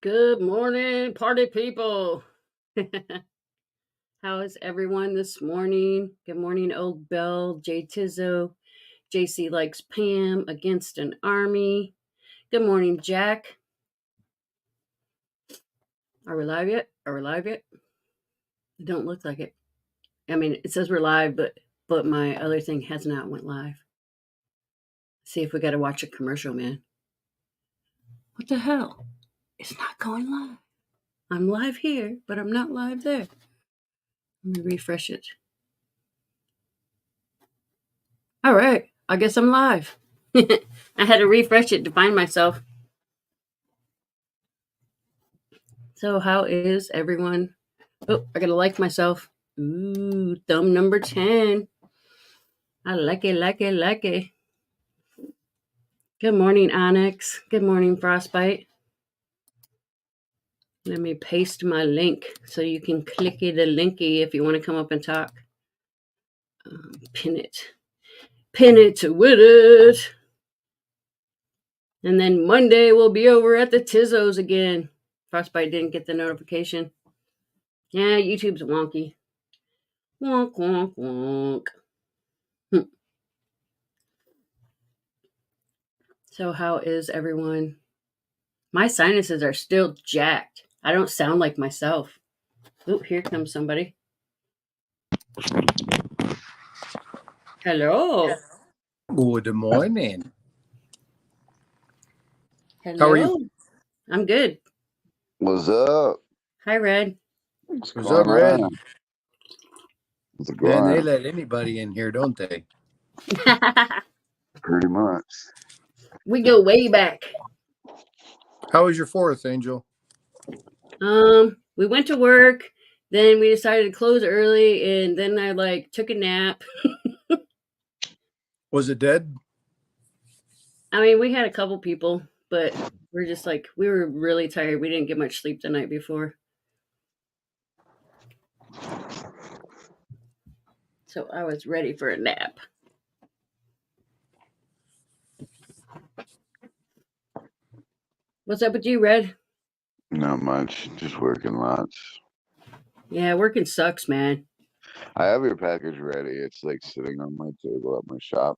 Good morning, party people. How is everyone this morning? Good morning, Old Bell, Jay Tizzo, JC Likes Pam, Against an Army. Good morning, Jack. Are we live yet? It don't look like it. I mean, it says we're live, but my other thing has not went live. See if we got to watch a commercial, man. What the hell? It's not going live. I'm live here, but I'm not live there. Let me refresh it. All right, I guess I'm live. I had to refresh it to find myself. So, how is everyone? Oh, I gotta like myself. Ooh, thumb number 10. I like it. Good morning, Onyx. Good morning, Frostbite. Let me paste my link so you can clicky the linky if you want to come up and talk. Pin it with it. And then Monday we'll be over at the Tizzos again. Frostbite didn't get the notification. Yeah, YouTube's wonky. Wonk, wonk, wonk. So how is everyone? My sinuses are still jacked. I don't sound like myself. Oh, here comes somebody. Hello. Good morning. Hello. How are you? I'm good. What's up? Hi, Red. What's up, Red? What's it Man, they going? let anybody in here, don't they? Pretty much. We go way back. How was your 4th, Angel? We went to work, then we decided to close early, and then I took a nap. Was it dead? I mean, we had a couple people, but we're just we were really tired. We didn't get much sleep the night before. So I was ready for a nap. What's up with you, Red? Not much. Just working lots. Yeah, working sucks, man. I have your package ready. It's sitting on my table at my shop.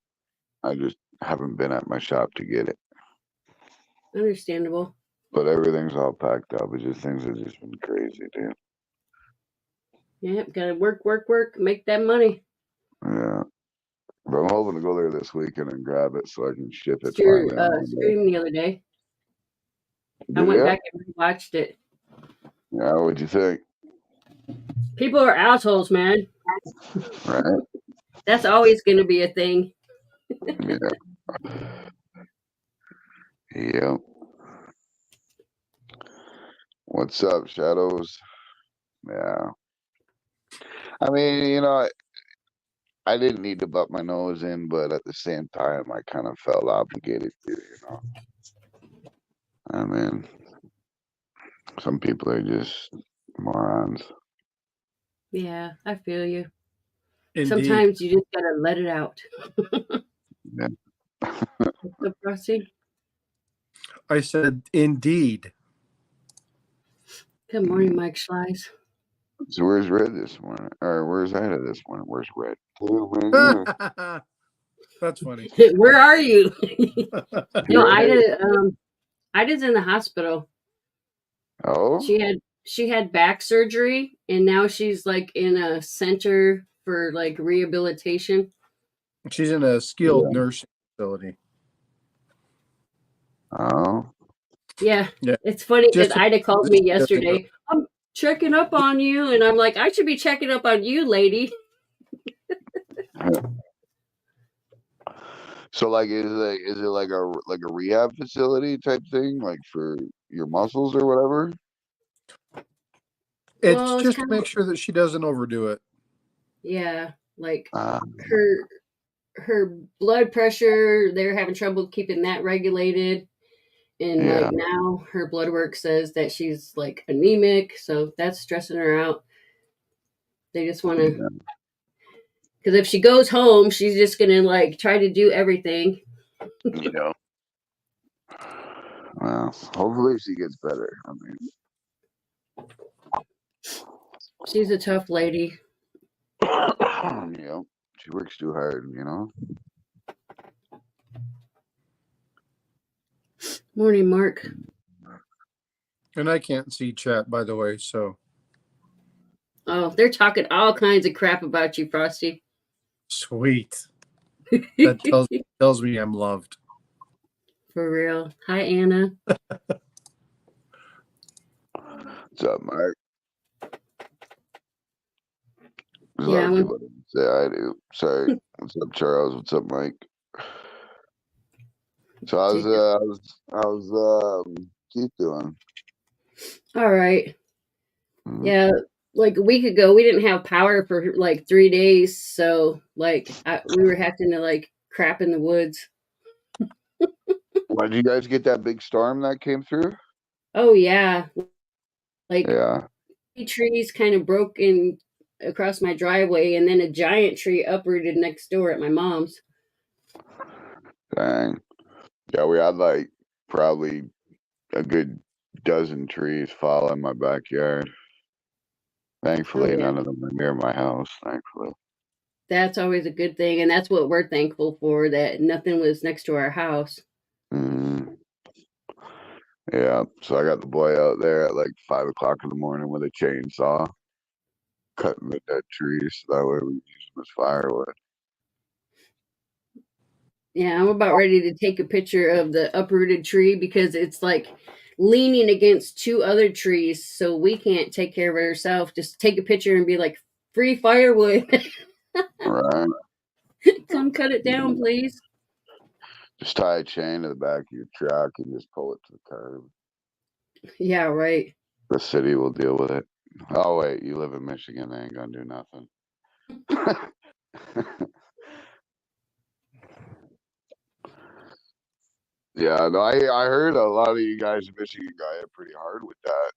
I just haven't been at my shop to get it. Understandable. But everything's all packed up. It's just things have just been crazy, dude. Yeah, gotta work, make that money. Yeah. But I'm hoping to go there this weekend and grab it so I can ship it Your finally on Monday. stream the other day. Did I went ya? back and rewatched it. Yeah, what'd you think? People are assholes, man. Right? That's always gonna be a thing. Yeah. Yep. What's up, Shadows? Yeah. I mean, I didn't need to butt my nose in, but at the same time, I kind of felt obligated to, I mean, some people are just morons. Yeah, I feel you. Indeed. Sometimes you just gotta let it out. Yeah. What's up, Frosty? I said, indeed. Good morning, Mike Schleiss. So where's Red this morning? Or where's Ida this morning? Where's Red? That's funny. Where are you? No, Ida's in the hospital. Oh? She had back surgery, and now she's in a center for rehabilitation. She's in a skilled nursing facility. Oh? Yeah. It's funny because Just Ida called me yesterday. I'm checking up on you, and I'm like, I should be checking up on you, lady. So is it like a rehab facility type thing, like for your muscles or whatever? It's just to make sure that she doesn't overdo it. Yeah, her blood pressure, they're having trouble keeping that regulated. And now her blood work says that she's anemic, so that's stressing her out. They just want to, because if she goes home, she's just gonna try to do everything. Well, hopefully she gets better. I mean, She's a tough lady. she works too hard, Morning, Mark. And I can't see chat, by the way, so Oh, they're talking all kinds of crap about you, Frosty. sweet. That tells me I'm loved. For real. Hi, Anna. What's up, Mark? Yeah, Say I do. Sorry. What's up, Charles? What's up, Mike? So how's Keith doing? all right. Mhm. Yeah, like a week ago, we didn't have power for like 3 days, so like we were having to like crap in the woods. Why, did you guys get that big storm that came through? Oh yeah, like Yeah. trees kind of broke in across my driveway, and then a giant tree uprooted next door at my mom's. Dang. Yeah, we had like probably a good dozen trees fall in my backyard. Thankfully, Oh yeah, none of them are near my house, thankfully. that's always a good thing, and that's what we're thankful for, that nothing was next to our house. Mhm. Yeah, so I got the boy out there at like 5 o'clock in the morning with a chainsaw, cutting the dead trees, so that way we can use them as firewood. Yeah, I'm about ready to take a picture of the uprooted tree because it's like leaning against two other trees, so we can't take care of it ourselves. Just take a picture and be like, free firewood. Right. Come cut it down, please. Just tie a chain to the back of your truck and just pull it to the curb. Yeah, right. The city will deal with it. Oh wait, you live in Michigan, they ain't gonna do nothing. Yeah, no, I heard a lot of you guys in Michigan got hit pretty hard with that.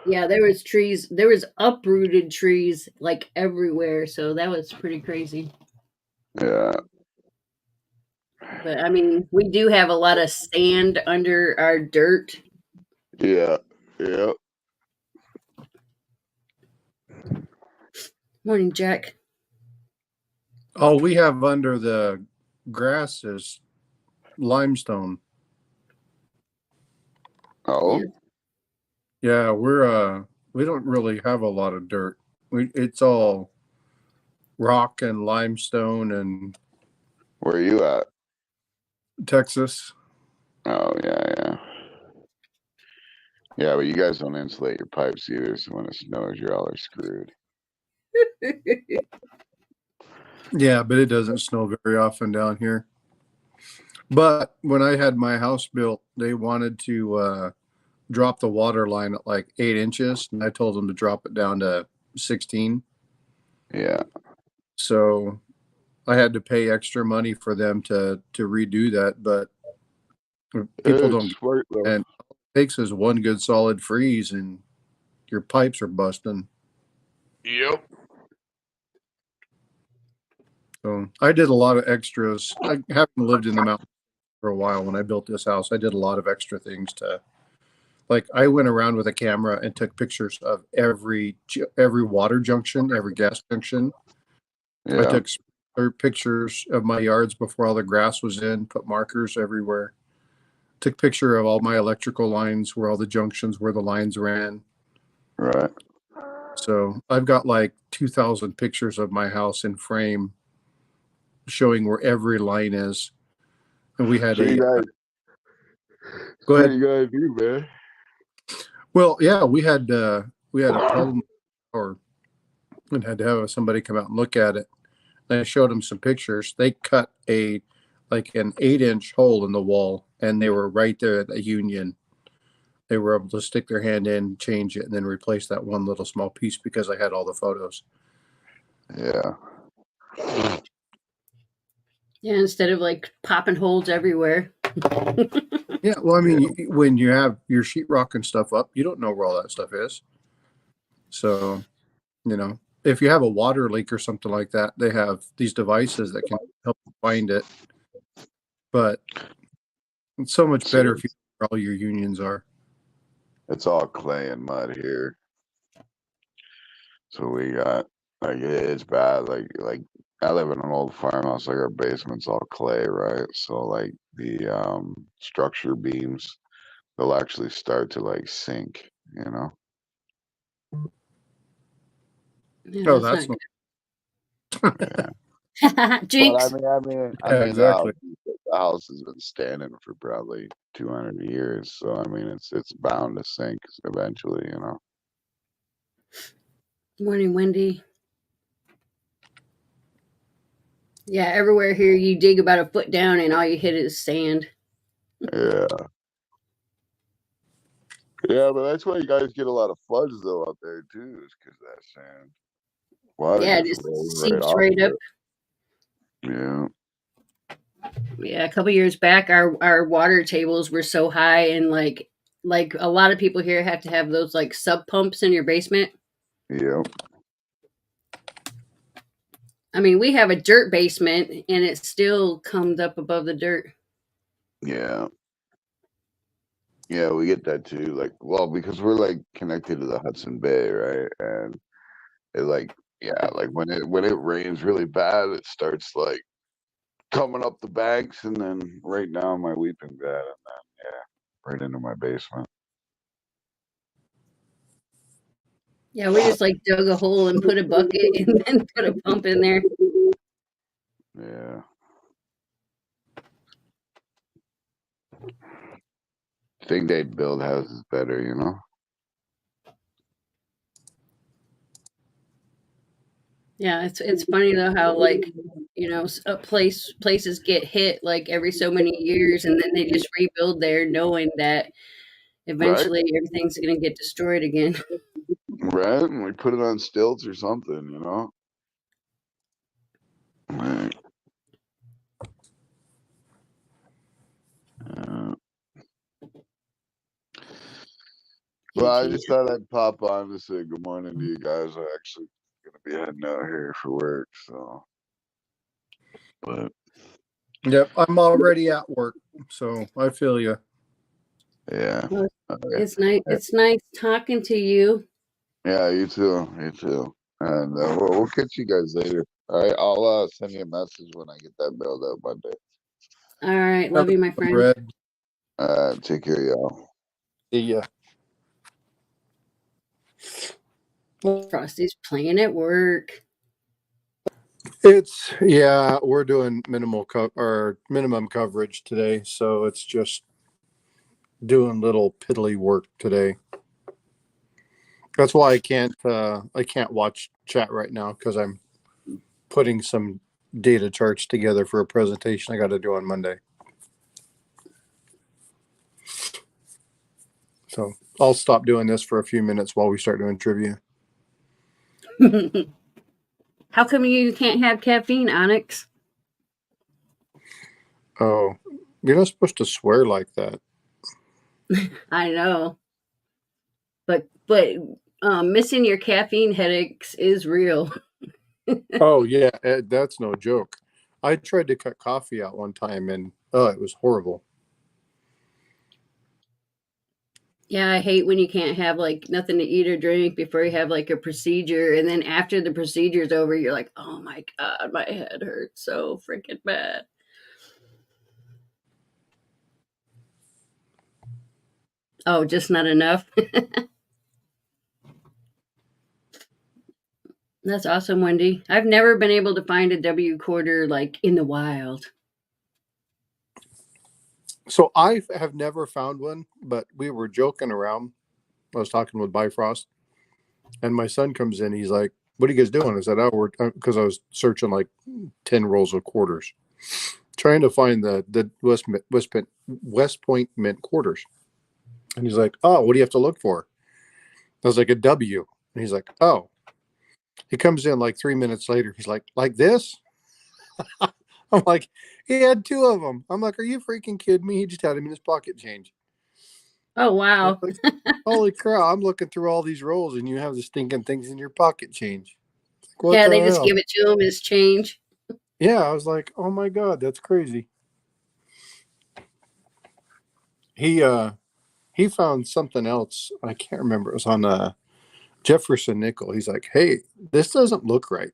Yeah, there was uprooted trees like everywhere, so that was pretty crazy. Yeah. But I mean, we do have a lot of sand under our dirt. Yeah. Yeah. Morning, Jack. All we have under the grass is limestone. Oh. Yeah. Yeah, we don't really have a lot of dirt. It's all rock and limestone and Where are you at? Texas. Oh yeah. Yeah, but you guys don't insulate your pipes either, so when it snows you all are screwed. Yeah, but it doesn't snow very often down here. But when I had my house built, they wanted to drop the water line at like 8 inches, and I told them to drop it down to 16. Yeah. So I had to pay extra money for them to redo that, but people don't It's smart though. and all it takes is one good solid freeze and your pipes are busting. Yep. So I did a lot of extras. I haven't lived in the mountains for a while. When I built this house, I did a lot of extra things to, like, I went around with a camera and took pictures of every water junction, every gas junction. I Yeah. took pictures of my yards before all the grass was in, put markers everywhere. Took picture of all my electrical lines, where all the junctions, where the lines ran. Right. So I've got like 2,000 pictures of my house in frame showing where every line is. And we had So you guys, go ahead. what you guys do, man? Well, yeah, we had a problem and had to have somebody come out and look at it. And I showed them some pictures. They cut an 8-inch hole in the wall, and they were right there at the union. They were able to stick their hand in, change it, and then replace that one little small piece because I had all the photos. Yeah. Yeah, instead of like popping holes everywhere. Yeah, well, I mean, when you have your sheetrock and stuff up, you don't know where all that stuff is. So, if you have a water leak or something like that, they have these devices that can help you find it. But It's so much So better if you know where all your unions are. it's all clay and mud here. So we got like it's bad. Like I live in an old farmhouse. Like our basement's all clay, right? So like the structure beams, they'll actually start to like sink. You know. Yeah, Oh, that's that's not Yeah. good. But Jinx. yeah, exactly. the house has been standing for probably 200 years. So I mean, it's bound to sink eventually. You know. Morning, Wendy. Yeah, everywhere here you dig about a foot down and all you hit is sand. Yeah. Yeah, but that's why you guys get a lot of floods though out there too, is because that sand. Water Yeah, it just just rolls right seeps off right of up. it. Yeah. Yeah, a couple years back, our water tables were so high, and like a lot of people here have to have those like sub pumps in your basement. Yeah. I mean, we have a dirt basement, and it still comes up above the dirt. Yeah. Yeah, we get that too. Like, well, because we're like connected to the Hudson Bay, right? And it like, yeah, like when it rains really bad, it starts like coming up the banks, and then right now my weeping bed, and then yeah, right into my basement. Yeah, we just like dug a hole and put a bucket and then put a pump in there. Yeah. Think they'd build houses better, you know? Yeah, it's funny though how like places get hit like every so many years, and then they just rebuild there, knowing that Right? eventually everything's gonna get destroyed again. Right? And we put it on stilts or something, you know? Right. Uh, Hey, well, I Gina. just thought I'd pop on to say good morning to you guys. I'm actually gonna be heading out here for work, so but Yep, I'm already at work, so I feel you. yeah. Well, Okay. it's nice. It's nice talking to you. Yeah, you too. You too. And we'll catch you guys later. All right, I'll send you a message when I get that build out Monday. All right, Have love a you, my good one, friend. Red. Take care, y'all. See ya. Frosty's playing at work. It's yeah, we're doing minimum coverage today, so it's just doing little piddly work today. That's why I can't watch chat right now because I'm putting some data charts together for a presentation I got to do on Monday. So I'll stop doing this for a few minutes while we start doing trivia. How come you can't have caffeine, Onyx? Oh, you're not supposed to swear like that. I know, but missing your caffeine headaches is real. Oh yeah, that's no joke. I tried to cut coffee out one time and oh, it was horrible. Yeah, I hate when you can't have like nothing to eat or drink before you have like a procedure, and then after the procedure's over, you're like, "Oh my god, my head hurts so freaking bad." Oh, just not enough. That's awesome, Wendy. I've never been able to find a W quarter like in the wild. So I have never found one, but we were joking around. I was talking with Bifrost, and my son comes in. He's like, "What are you guys doing?" I said, "Oh, we're," because I was searching like 10 rolls of quarters, trying to find the West Point mint quarters. And he's like, "Oh, what do you have to look for?" I was like, "A W." And he's like, "Oh." He comes in like 3 minutes later. He's like this? I'm like, he had two of them. I'm like, are you freaking kidding me? He just had him in his pocket change. Oh wow. Like, holy crap! I'm looking through all these rolls, and you have the stinking things in your pocket change. Like, what Yeah, the they just hell? give it to him as change. Yeah, I was like, oh my god, that's crazy. he found something else. I can't remember. It was on Jefferson Nickel. He's like, "Hey, this doesn't look right."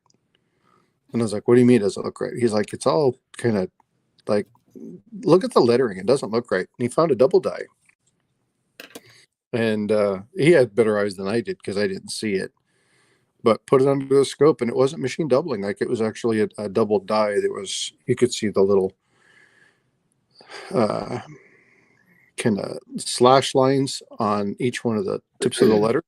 And I was like, "What do you mean it doesn't look right?" He's like, "It's all kind of like, look at the lettering. It doesn't look right." And he found a double die. And he had better eyes than I did because I didn't see it. But put it under the scope, and it wasn't machine doubling. Like, it was actually a double die. That was, you could see the little uh, kind of slash lines on each one of the tips of the letter.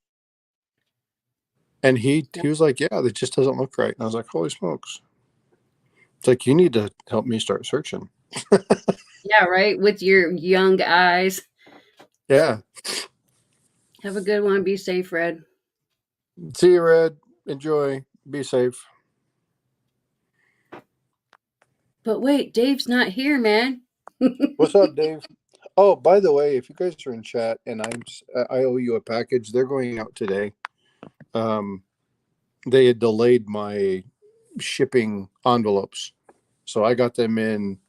And he was like, "Yeah, that just doesn't look right." And I was like, "Holy smokes!" It's like, you need to help me start searching. Yeah, right. With your young eyes. Yeah. Have a good one. Be safe, Red. See you, Red. Enjoy. Be safe. But wait, Dave's not here, man. What's up, Dave? Oh, by the way, if you guys are in chat and I owe you a package, they're going out today. They had delayed my shipping envelopes, so I got them in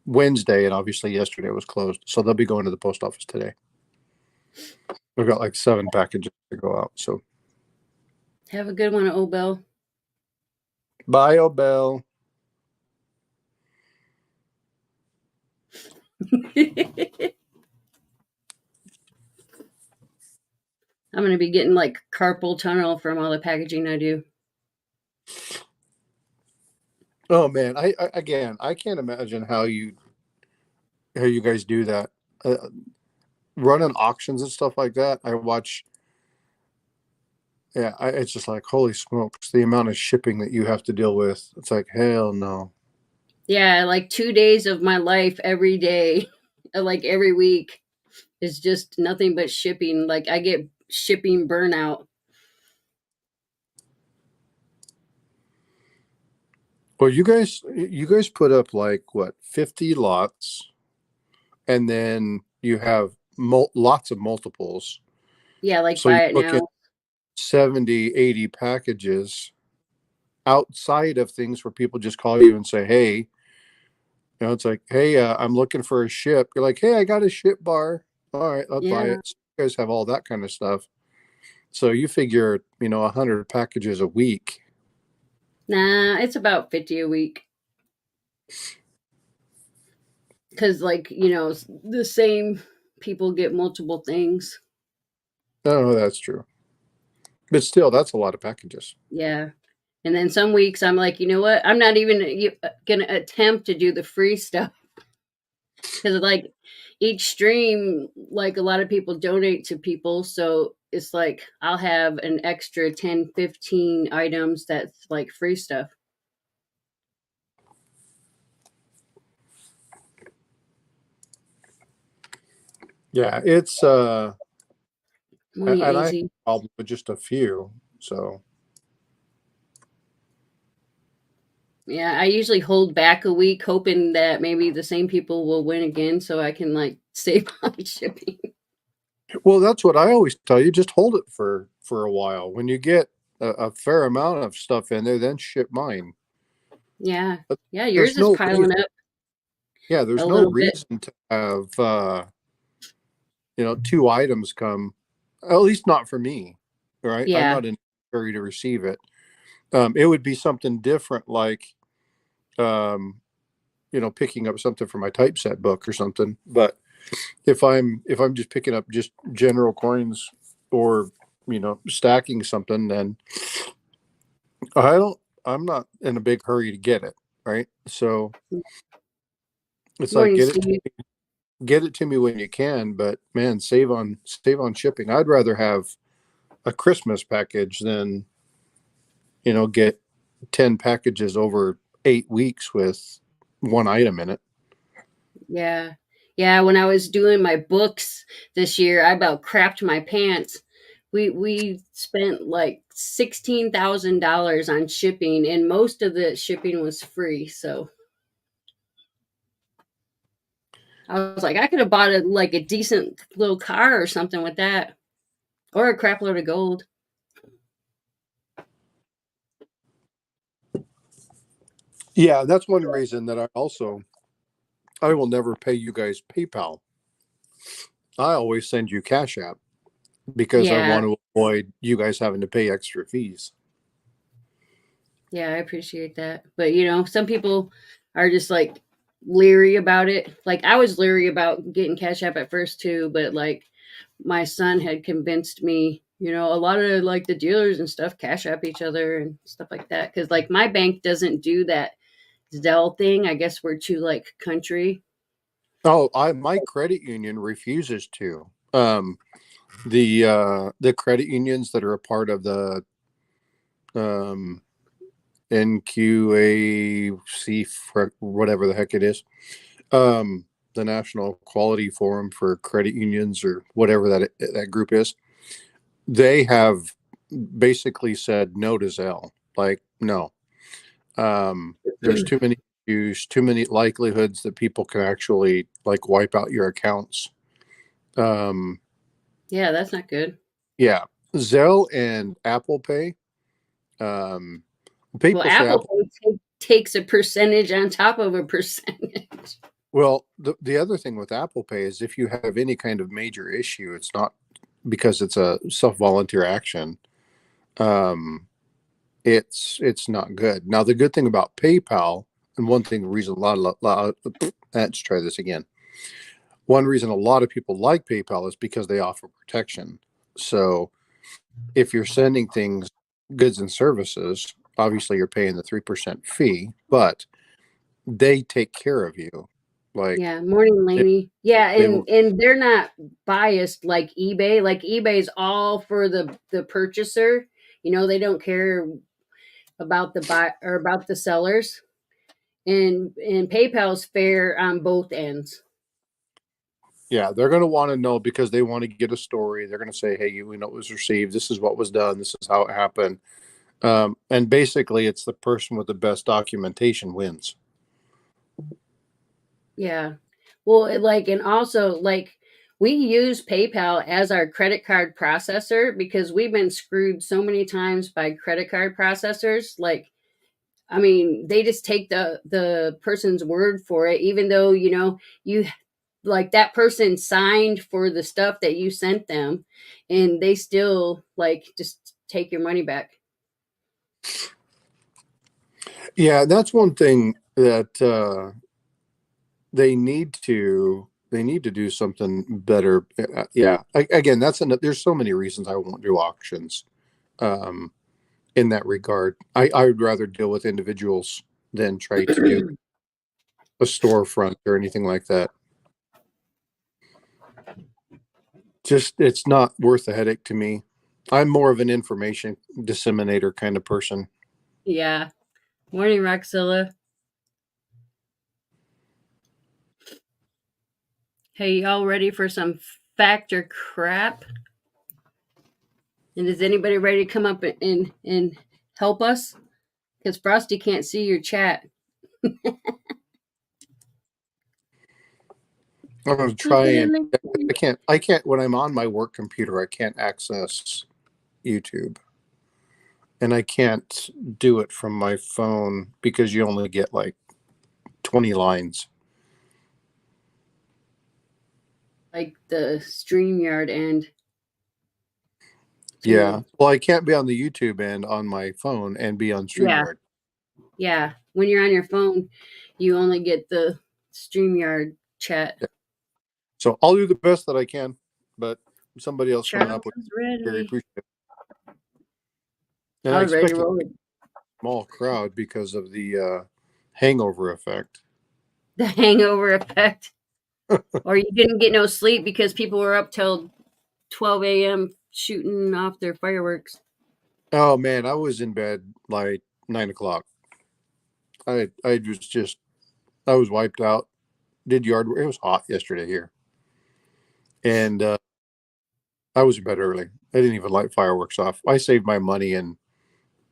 Wednesday, and obviously yesterday was closed, so they'll be going to the post office today. We've got like 7 packages to go out. So Have a good one, Obel. bye, Obel. I'm going to be getting like carpal tunnel from all the packaging I do. Oh man, I can't imagine how you guys do that. Running auctions and stuff like that. I watch. Yeah, it's just like, holy smokes, the amount of shipping that you have to deal with. It's like, hell no. Yeah, like 2 days of my life every day, like every week, is just nothing but shipping. Like I get shipping burnout. Well, you guys put up like what, 50 lots, and then you have lots of multiples. Yeah, like So you're buy it looking now. 70, 80 packages outside of things where people just call you and say, "Hey," it's like, "Hey, I'm looking for a ship." You're like, "Hey, I got a ship bar. All right, I'll buy Yeah. it." So you guys have all that kind of stuff. So you figure, 100 packages a week. Nah, it's about 50 a week. Because, like, the same people get multiple things. Oh, that's true. But still, that's a lot of packages. Yeah. And then some weeks I'm like, you know what? I'm not even going to attempt to do the free stuff. Because, like, each stream, like, a lot of people donate to people. So it's like I'll have an extra 10, 15 items that's like free stuff. Yeah, it's Money and I have easy. a problem with just a few. So Yeah, I usually hold back a week, hoping that maybe the same people will win again, so I can like save on shipping. well, that's what I always tell you. Just hold it for a while. When you get a fair amount of stuff in there, then ship mine. Yeah, But yeah, there's yours is no reason. piling up Yeah, a there's no little bit. reason to have 2 items come. At least not for me. Right? I'm Yeah, not in a hurry to receive it. It would be something different, like um, picking up something for my typeset book or something. But if I'm just picking up just general coins or stacking something, then I'm not in a big hurry to get it, right? So it's like, morning, Steve. get it to me when you can, but man, save on shipping. I'd rather have a Christmas package than get 10 packages over 8 weeks with one item in it. Yeah, yeah. When I was doing my books this year, I about crapped my pants. We spent like $16,000 on shipping, and most of the shipping was free. So I was like, I could have bought like a decent little car or something with that, or a crap load of gold. Yeah, that's one reason that I also I will never pay you guys PayPal. I always send you Cash App because I Yeah. want to avoid you guys having to pay extra fees. Yeah, I appreciate that. But some people are just like leery about it. Like I was leery about getting Cash App at first too, but like my son had convinced me, a lot of like the dealers and stuff Cash App each other and stuff like that. Cause like my bank doesn't do that Zelle thing. I guess we're too like country. Oh, my credit union refuses to. The credit unions that are a part of the um NQAC, for whatever the heck it is, the National Quality Forum for Credit Unions, or whatever that group is, they have basically said no to Zelle. Like, no. There's too many issues, too many likelihoods that people can actually like wipe out your accounts. Yeah, that's not good. Yeah, Zelle and Apple Pay. Um, Well, people say Apple Apple. Pay takes a percentage on top of a percentage. Well, the other thing with Apple Pay is if you have any kind of major issue, it's not because it's a self-volunteer action. It's not good. Now, the good thing about PayPal, and one thing, the reason let's try this again. One reason a lot of people like PayPal is because they offer protection. So if you're sending things, goods and services, obviously you're paying the 3% fee, but they take care of you. Like, Yeah, morning, they, Laney. Yeah, they and they're not biased like eBay. Like eBay's all for the purchaser. They don't care about the buy or about the sellers. And PayPal's fair on both ends. yeah, they're going to want to know because they want to get a story. They're going to say, hey, we know it was received. This is what was done. This is how it happened. And basically, it's the person with the best documentation wins. Yeah. Well, and also like we use PayPal as our credit card processor because we've been screwed so many times by credit card processors. Like, I mean, they just take the person's word for it, even though you like that person signed for the stuff that you sent them, and they still like just take your money back. Yeah, that's one thing that they need to do something better. Yeah, again, there's so many reasons I won't do auctions. Um, in that regard, I would rather deal with individuals than try to do a storefront or anything like that. Just it's not worth the headache to me. I'm more of an information disseminator kind of person. Yeah. Morning, Roxilla. Hey, y'all ready for some fact or crap? And is anybody ready to come up and help us? Because Frosty can't see your chat. I'm going to try and I can't when I'm on my work computer, I can't access YouTube. And I can't do it from my phone because you only get like 20 lines. Like the StreamYard end. Yeah. Well, I can't be on the YouTube end on my phone and be on StreamYard. Yeah. When you're on your phone, you only get the StreamYard chat. Yeah. So I'll do the best that I can, but somebody else coming up with very ready. appreciative. And I I was ready to expect roll a it. small crowd because of the hangover effect. The hangover effect. Or you didn't get no sleep because people were up till 12 a.m. shooting off their fireworks. Oh man, I was in bed like 9 o'clock. I was wiped out. Did yard work. It was hot yesterday here, and I was in bed early. I didn't even light fireworks off. I saved my money and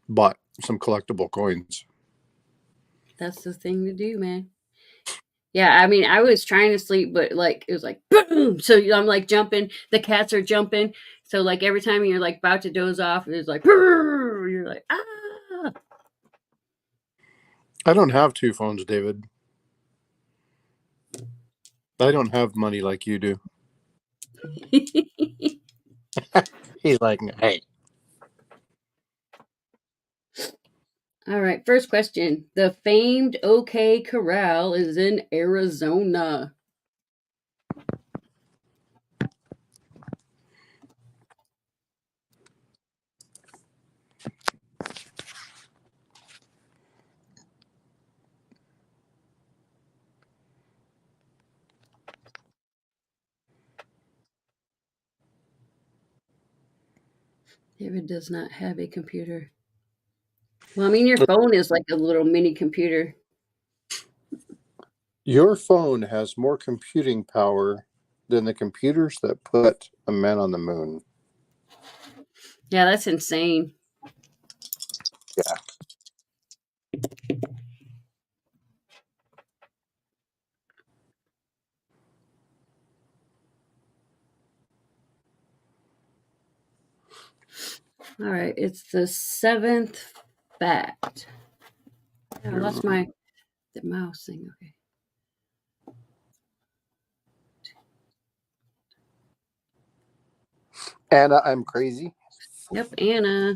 bought some collectible coins. That's the thing to do, man. Yeah, I mean, I was trying to sleep, but like it was like boom. So I'm like jumping. The cats are jumping. So like every time you're like about to doze off, it's like you're like ah. I don't have two phones, David. I don't have money like you do. He's like, hey. All right, first question. The famed OK Corral is in Arizona. David does not have a computer. Well, I mean, your phone is like a little mini computer. Your phone has more computing power than the computers that put a man on the moon. Yeah, that's insane. Yeah. All right, it's the seventh fact. I lost the mouse thing. Okay. Anna, I'm crazy. Yep, Anna.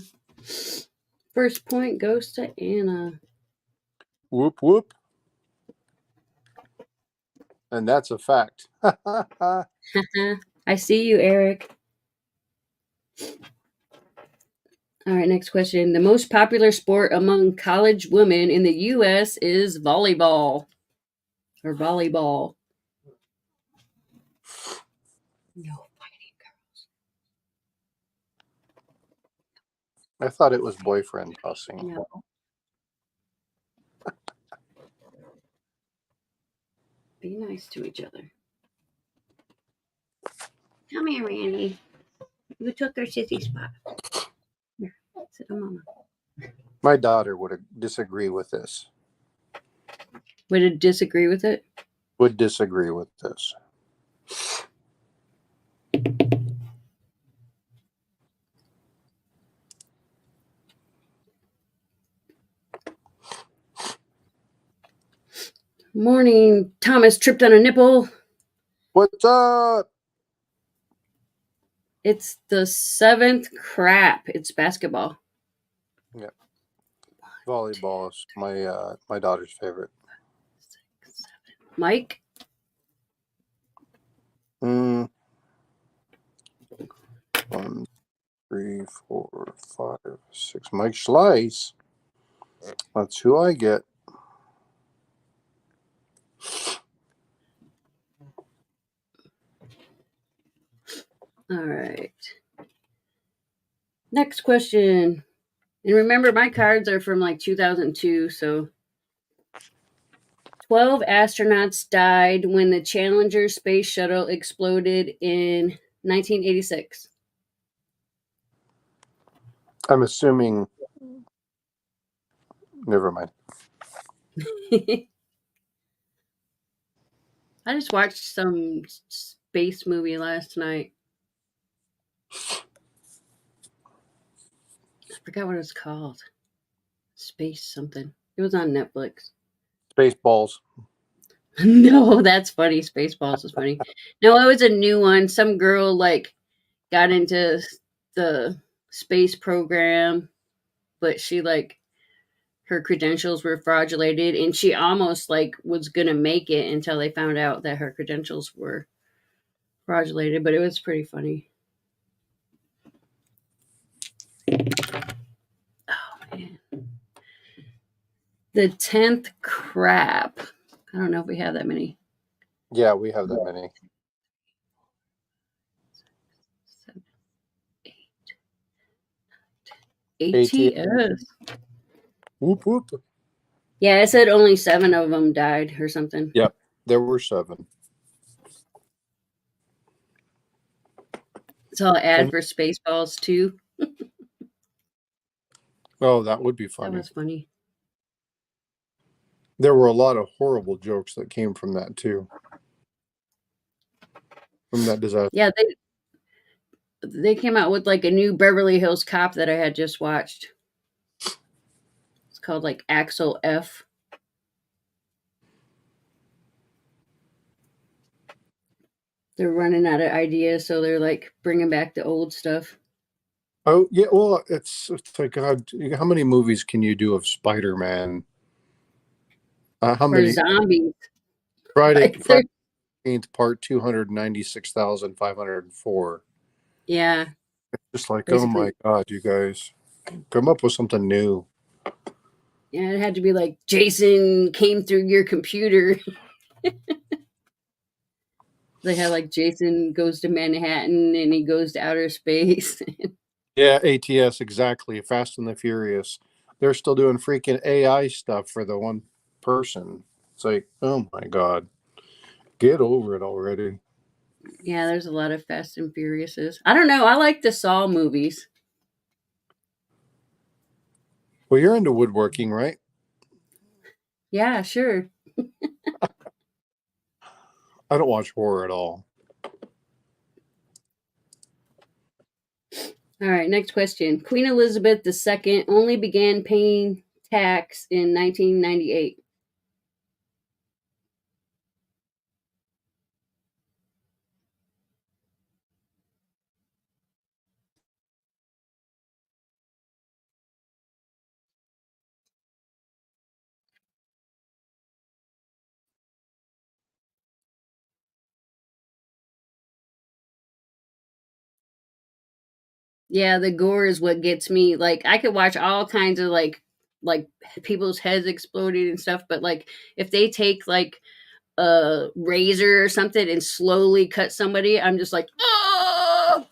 First point goes to Anna. Whoop, whoop. And that's a fact. I see you, Eric. All right, next question. The most popular sport among college women in the U.S. is volleyball. Or volleyball. No fighting girls. I thought it was boyfriend tossing. No. Be nice to each other. Come here, Randy. You took her sissy spot. Here, sit on Mama. My daughter would disagree with this. Would it disagree with it? Would disagree with this. Morning. Thomas tripped on a nipple. What's up? It's the seventh crap. It's basketball. Yeah. Volleyball is my daughter's favorite. 6, 7. Mike? 1, 3, 4, 5, 6. Mike Schleiss. That's who I get. All right. Next question. And remember, my cards are from like 2002, so 12 astronauts died when the Challenger space shuttle exploded in 1986. I'm assuming. Never mind. I just watched some space movie last night. I forgot what it's called. Space something. It was on Netflix. Spaceballs. No, that's funny. Spaceballs is funny. No, it was a new one. Some girl like got into the space program, but she like her credentials were fraudulated, and she almost like was gonna make it until they found out that her credentials were fraudulated. But it was pretty funny. Oh man. The 10th crap. I don't know if we have that many. Yeah, we have that many. 7, 8, 9, 10. ATS. Whoop, whoop. Yeah, it said only 7 of them died or something. Yep, there were 7. So I'll add for Spaceballs too. Oh, that would be funny. That was funny. There were a lot of horrible jokes that came from that too. From that disaster. Yeah, they came out with like a new Beverly Hills Cop that I had just watched. It's called like Axel F. They're running out of ideas, so they're like bringing back the old stuff. Oh yeah, well, it's like God. How many movies can you do of Spider-Man? How For many? zombies. Friday Like they're, Friday 13th, part 296,504. yeah, Just like, oh basically. my God, you guys come up with something new. Yeah, it had to be like Jason came through your computer. They had like Jason goes to Manhattan and he goes to outer space. Yeah, ATS, exactly. Fast and the Furious. They're still doing freaking AI stuff for the one person. It's like, oh my God, get over it already. Yeah, there's a lot of Fast and Furiouses. I don't know. I like the Saw movies. Well, you're into woodworking, right? Yeah, sure. I don't watch horror at all. All right, next question. Queen Elizabeth II only began paying tax in 1998. Yeah, the gore is what gets me. Like I could watch all kinds of like people's heads exploding and stuff, but like if they take like a razor or something and slowly cut somebody, I'm just like, oh,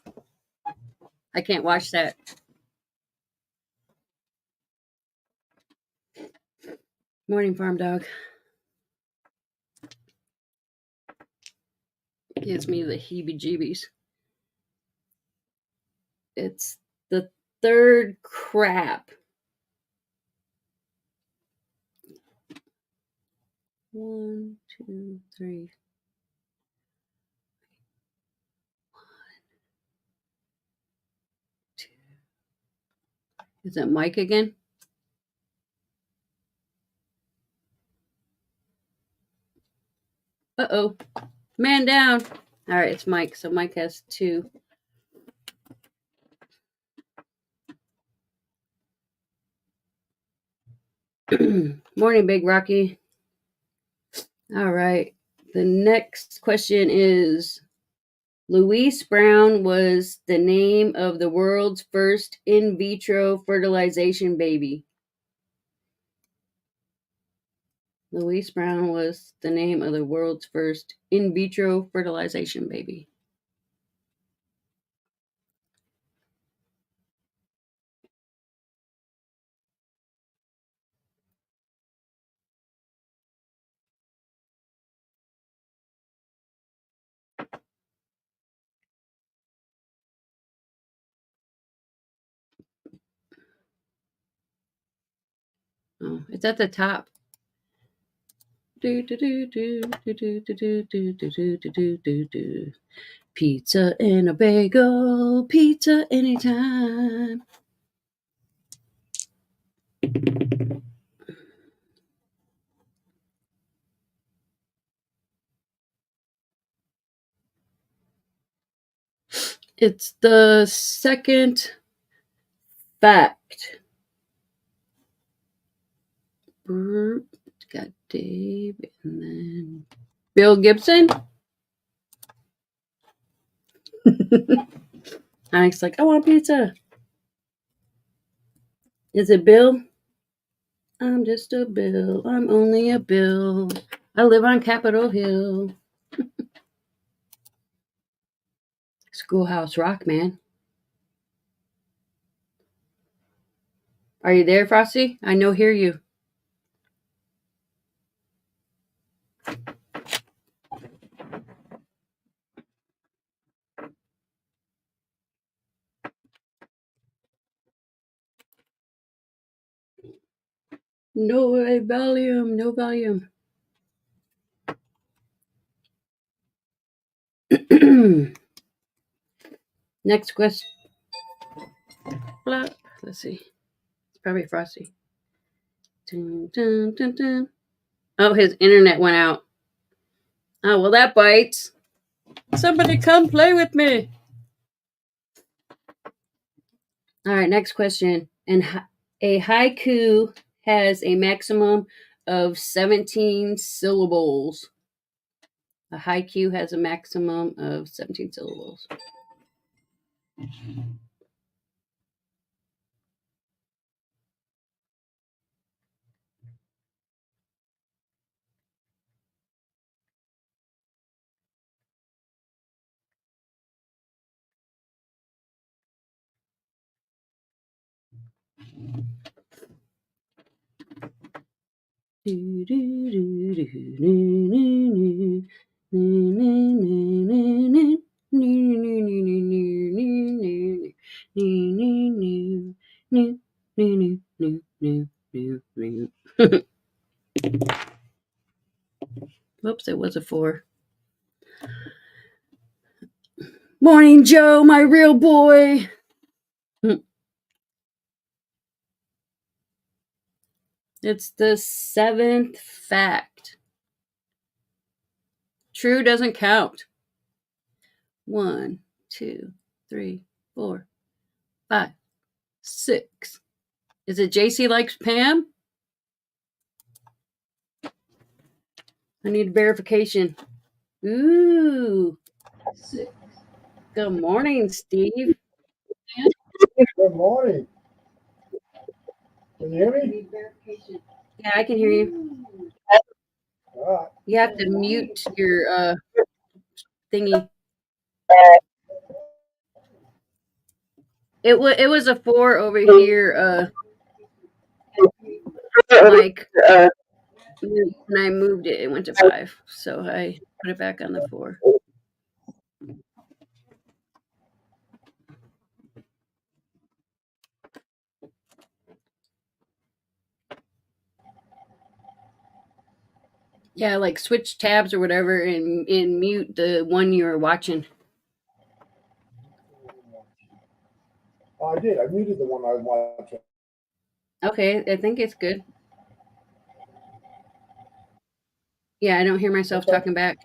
I can't watch that. Morning, farm dog. Gives me the heebie-jeebies. It's the third crap. 1, 2, 3. Is it Mike again? Uh-oh. Man down. All right, it's Mike. So Mike has 2. Morning, Big Rocky. All right. The next question is Louise Brown was the name of the world's first in vitro fertilization baby. Louise Brown was the name of the world's first in vitro fertilization baby. Oh, it's at the top. Pizza and a bagel, pizza anytime. It's the second fact. Got Dave and then Bill Gibson. Alex like, I want pizza. Is it Bill? I'm just a Bill. I'm only a Bill. I live on Capitol Hill. Schoolhouse Rock, man. Are you there, Frosty? I know hear you. No volume, no volume. Next question. Let's see. It's probably Frosty. Dun, dun, dun, dun. Oh, his internet went out. Oh, well, that bites. Somebody come play with me. All right, next question. And a haiku has a maximum of 17 syllables. A haiku has a maximum of 17 syllables. Whoops, it was a 4. Morning, Joe, my real boy. It's the 7th fact. True doesn't count. 1, 2, 3, 4, 5, 6. Is it JC likes Pam? I need verification. Ooh. 6. Good morning, Steve. Good morning. Can you hear I me? need verification. Yeah, I can hear you. All right. You have to mute your thingy. It was a 4 over here, Mike. When I moved it, it went to 5. So I put it back on the 4. Yeah, like switch tabs or whatever and mute the one you're watching. Oh, I did. I muted the one I was watching. Okay, I think it's good. Yeah, I don't hear myself Okay. talking back.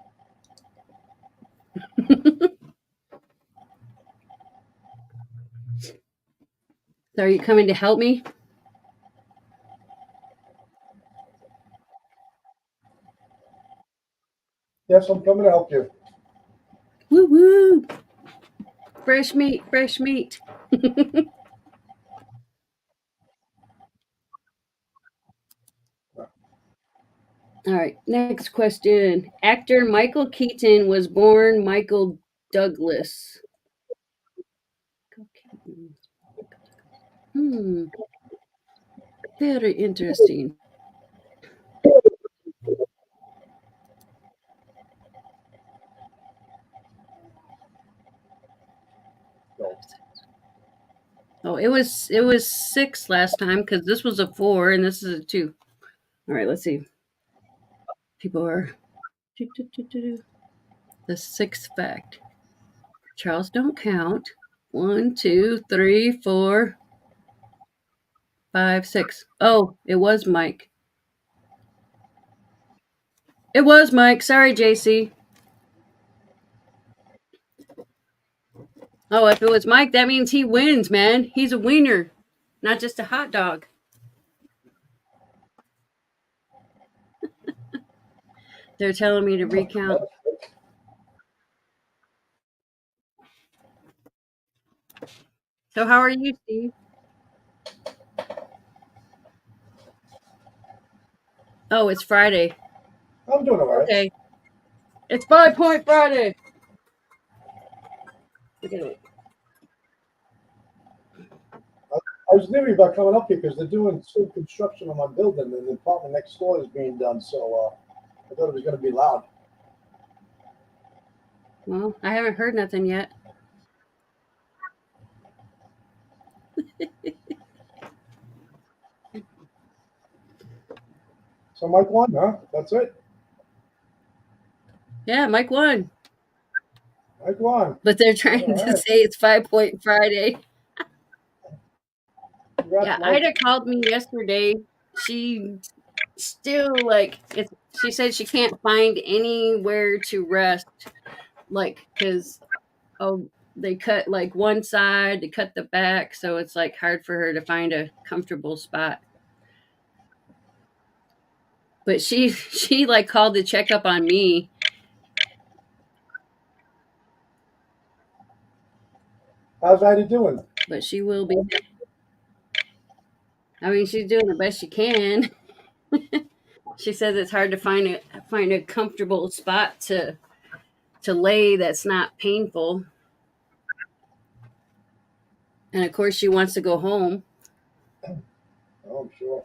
So are you coming to help me? Yes, I'm coming to help you. Woo woo! Fresh meat, fresh meat. All right, next question. Actor Michael Keaton was born Michael Douglas. Very interesting. Oh, it was 6 last time because this was a 4 and this is a 2. All right, let's see. People are the 6th fact. Charles, don't count. 1, 2, 3, 4, 5, 6. Oh, it was Mike. It was Mike. Sorry, JC. Oh, if it was Mike, that means he wins, man. He's a wiener, not just a hot dog. They're telling me to recount. So how are you, Steve? Oh, it's Friday. I'm doing all right. Okay. It's 5 Point Friday. Look at it. I was thinking about coming up here because they're doing some construction on my building and the apartment next door is being done. So I thought it was going to be loud. Well, I haven't heard nothing yet. So Mike won, huh? That's it. Yeah, Mike won. Mike won. But they're trying All to right. say it's 5 Point Friday. Congrats, Yeah, Mike. Ida called me yesterday. She still she said she can't find anywhere to rest. like, because they cut like one side, they cut the back, so it's like hard for her to find a comfortable spot. But she like called to check up on me. How's Ida doing? But she will be. I mean, she's doing the best she can. She says it's hard to find a comfortable spot to lay that's not painful. And of course, she wants to go home. Oh, I'm sure.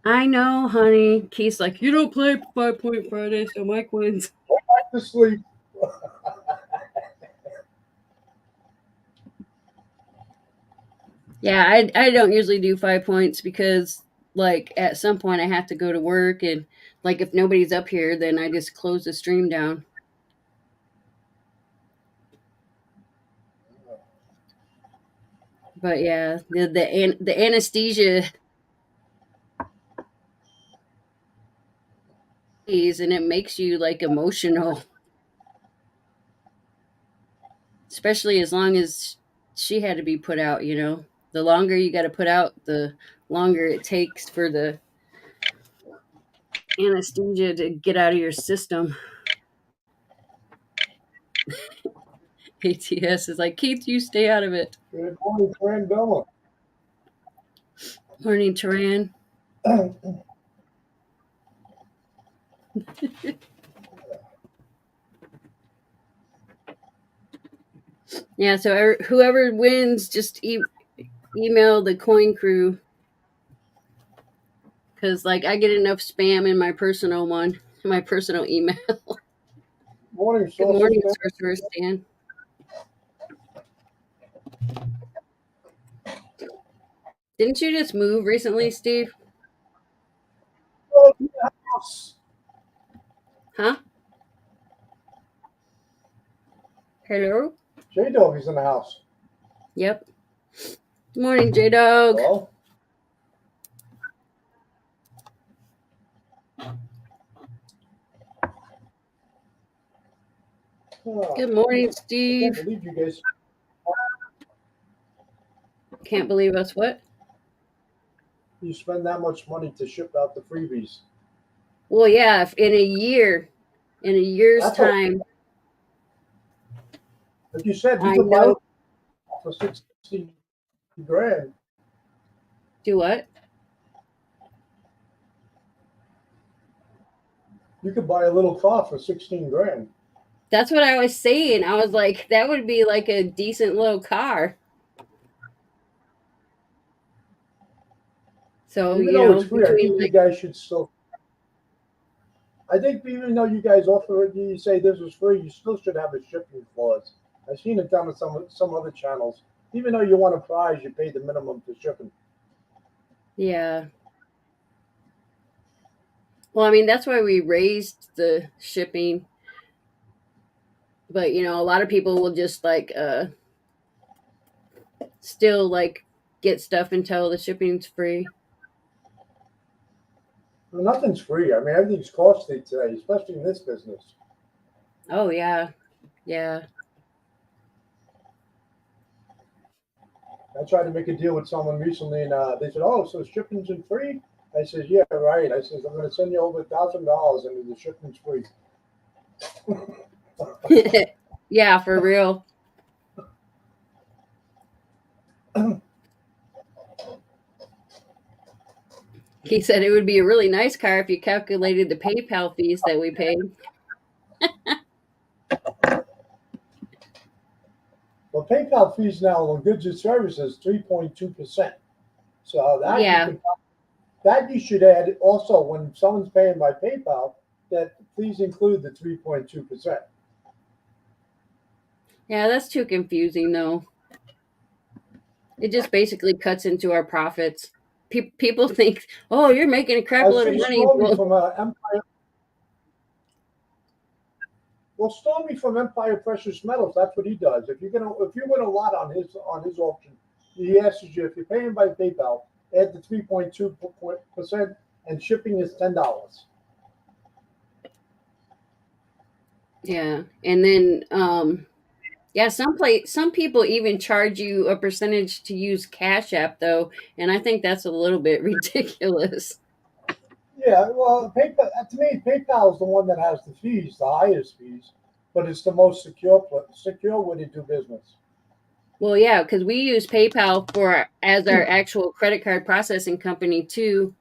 I know, honey. Keith's like, you don't play 5 Point Friday, so Mike wins. Back to sleep. Yeah, I don't usually do 5 points because, like, at some point I have to go to work, and like if nobody's up here, then I just close the stream down. But yeah, the anesthesia, and it makes you like emotional, especially as long as she had to be put out. You know, the longer you got to put out, the longer it takes for the anesthesia to get out of your system. ATS is like, Keith, you stay out of it. Good morning, Fran Bella. Morning, Taran. Yeah, so whoever wins, just email the Coin Crew. Because, like, I get enough spam in my personal email. Morning, Good morning, Sorcerer Stan. Didn't you just move recently, Steve? Oh, house. Huh? Hello? J-Dog is in the house. Yep. Good morning, J-Dog. Hello? Good morning, I Steve. can't believe you guys. Can't believe us what? You spend that much money to ship out the freebies. Well, yeah, if in a year's That's time. Like you said, I you could buy know. it for 60 grand. Do what? You could buy a little car for 16 grand. That's what I was saying. I was like, that would be like a decent little car. So, Even you though know, it's free, I think you guys should still. I think even though you guys offer it, you say this is free, you still should have a shipping clause. I've seen it done on some other channels. Even though you want a prize, you pay the minimum for shipping. Yeah. Well, I mean, that's why we raised the shipping. But, you know, a lot of people will just like still like get stuff until the shipping's free. Well, nothing's free. I mean, everything's costly today, especially in this business. Oh, yeah. Yeah. I tried to make a deal with someone recently, and they said, "Oh, so shipping's free?" I said, "Yeah, right." I said, "I'm going to send you over $1,000, and the shipping's free." Yeah, for real. He said it would be a really nice car if you calculated the PayPal fees that we paid. Well, PayPal fees now on goods and services 3.2%. So that Yeah. you should add also when someone's paying by PayPal. That please include the 3.2%. Yeah, that's too confusing, though. It just basically cuts into our profits. People think, oh, you're making a crap load of money. From Empire. Well, Stormy from Empire Precious Metals, that's what he does. If you win a lot on his auction, he asks you if you're paying by PayPal, add the 3.2%, and shipping is $10. Yeah. And then yeah, some people even charge you a percentage to use Cash App though, and I think that's a little bit ridiculous. Yeah, well, PayPal, to me, PayPal is the one that has the fees, the highest fees, but it's the most secure way to do business. Well, yeah, because we use PayPal for as our actual credit card processing company too,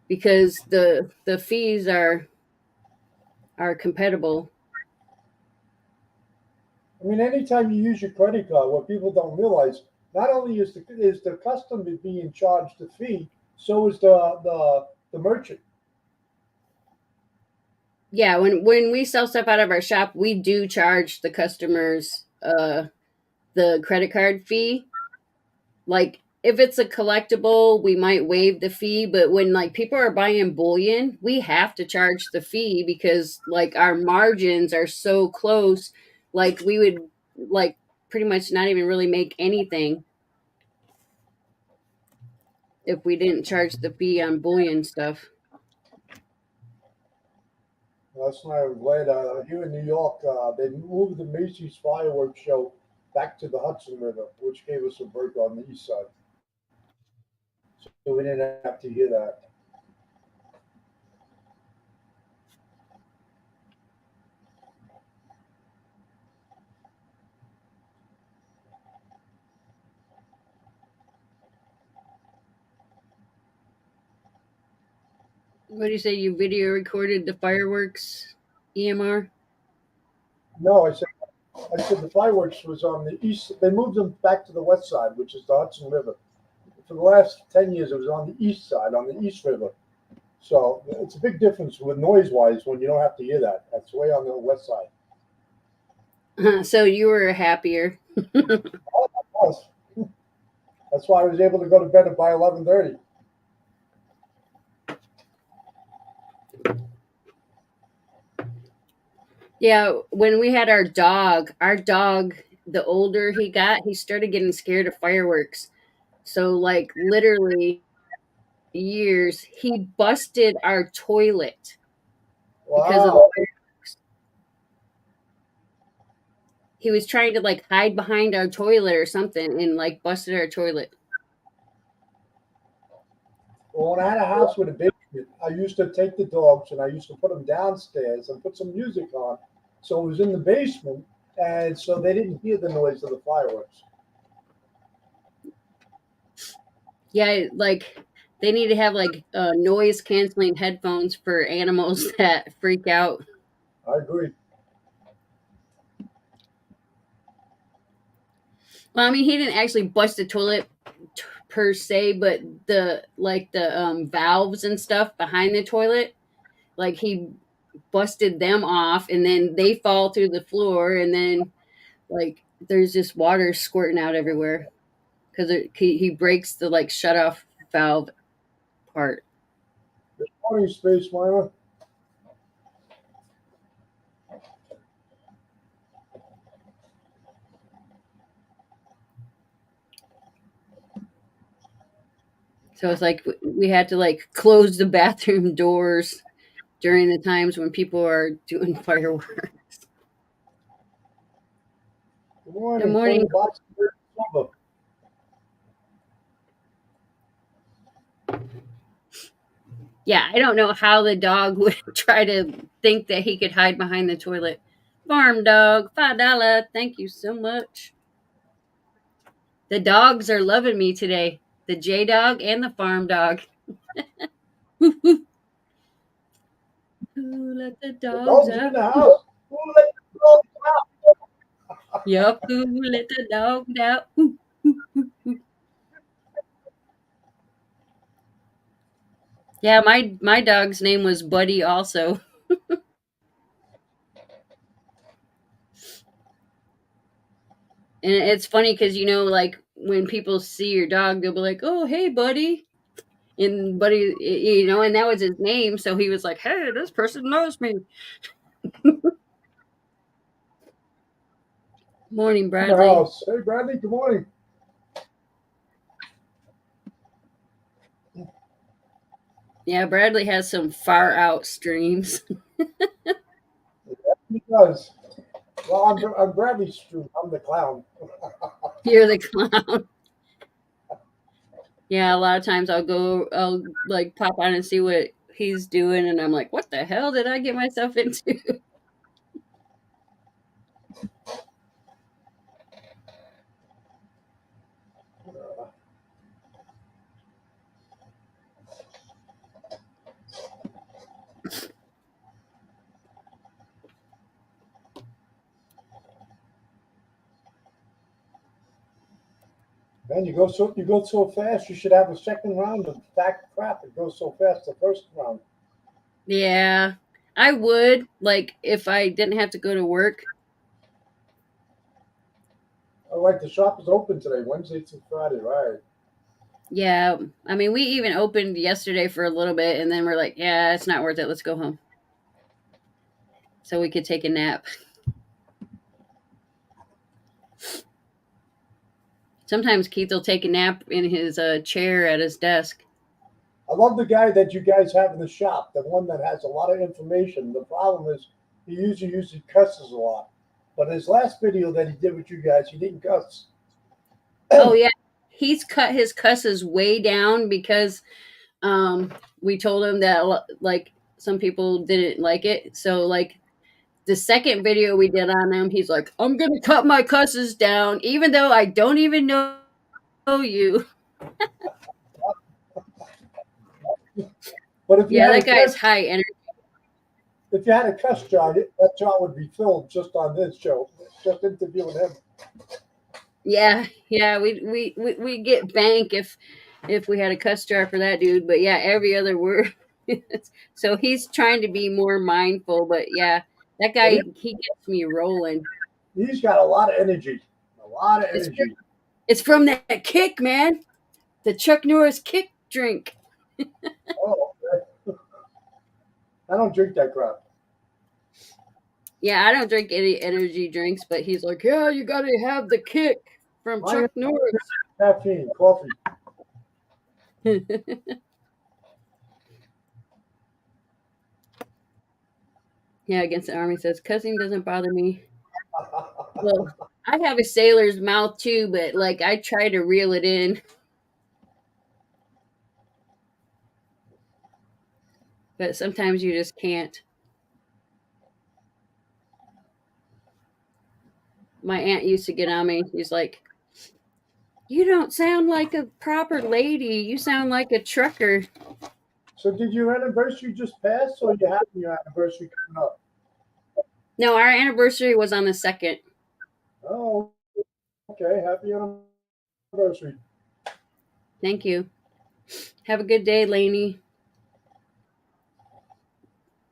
because the fees are compatible. I mean, anytime you use your credit card, what people don't realize, not only is the customer being charged the fee, so is the merchant. Yeah, when we sell stuff out of our shop, we do charge the customers the credit card fee. Like if it's a collectible, we might waive the fee, but when like people are buying bullion, we have to charge the fee because like our margins are so close, like we would like pretty much not even really make anything if we didn't charge the fee on bullion stuff. Last night, I'm glad here in New York, they moved the Macy's fireworks show back to the Hudson River, which gave us a break on the east side. So we didn't have to hear that. What do you say? You video recorded the fireworks, EMR? No, I said the fireworks was on the east. They moved them back to the west side, which is the Hudson River. For the last 10 years, it was on the east side, on the East River. So it's a big difference with noise wise when you don't have to hear that. That's way on the west side. So you were happier. Plus, that's why I was able to go to bed by 11:30. Yeah, when we had our dog, the older he got, he started getting scared of fireworks. So, like, literally years, he busted our toilet because of the Wow. fireworks. He was trying to like hide behind our toilet or something and like busted our toilet. Well, when I had a house with a basement, I used to take the dogs and I used to put them downstairs and put some music on. So it was in the basement, and so they didn't hear the noise of the fireworks. Yeah, like they need to have like noise canceling headphones for animals that freak out. I agree. Well, I mean, he didn't actually bust the toilet per se, but the valves and stuff behind the toilet, like he busted them off, and then they fall through the floor, and then like there's just water squirting out everywhere because he breaks the like shut off valve part. Morning, Space Miner. So it's like we had to like close the bathroom doors during the times when people are doing fireworks. Good Good morning, morning. Tony Box. Yeah, I don't know how the dog would try to think that he could hide behind the toilet. Farm dog, $5. Thank you so much. The dogs are loving me today. The J dog and the farm dog. Woo, woo. Who let the The dogs dogs are in out? the house. Who let the dogs out? Yup, who let the dogs out? Woo, woo, woo, woo. Yeah, my dog's name was Buddy also. And it's funny because like when people see your dog, they'll be like, "Oh, hey, Buddy," and Buddy, and that was his name, so he was like, "Hey, this person knows me." Morning, In the Bradley. house. Hey, Bradley. Good morning. Yeah, Bradley has some far out streams. He does. Well, I'm Bradley Street. I'm the clown. You're the clown. Yeah, a lot of times I'll like pop on and see what he's doing, and I'm like, what the hell did I get myself into? Man, you go so fast. You should have a second round of fact crap. It goes so fast. The first round. Yeah, I would like if I didn't have to go to work. All right, the shop is open today, Wednesday through Friday, right? Yeah, I mean, we even opened yesterday for a little bit, and then we're like, yeah, it's not worth it. Let's go home. So we could take a nap. Sometimes Keith will take a nap in his chair at his desk. I love the guy that you guys have in the shop, the one that has a lot of information. The problem is he usually cusses a lot. But his last video that he did with you guys, he didn't cuss. Oh yeah, he's cut his cusses way down because we told him that like some people didn't like it. So like the second video we did on him, he's like, I'm gonna cut my cusses down, even though I don't even know you. But if you Yeah, had that a guy's cuss, high energy. if you had a cuss jar, that jar would be filled just on this show, just interviewing him. Yeah, we get bank if we had a cuss jar for that dude. But yeah, every other word. So he's trying to be more mindful. But yeah, that But guy he gets me rolling. he's got a lot of energy. A lot of It's energy. it's from that kick, man. The Chuck Norris kick drink. Oh, okay. I don't drink that crap. Yeah, I don't drink any energy drinks, but he's like, yeah, you gotta have the kick from My Chuck Norris. caffeine, coffee. Yeah, against the army says cussing doesn't bother me. Well, I have a sailor's mouth too, but like I try to reel it in. But sometimes you just can't. My aunt used to get on me. She's like, you don't sound like a proper lady. You sound like a trucker. So did your anniversary just pass, or you having your anniversary coming up? No, our anniversary was on the 2nd. Oh, okay. Happy anniversary. Thank you. Have a good day, Lainey.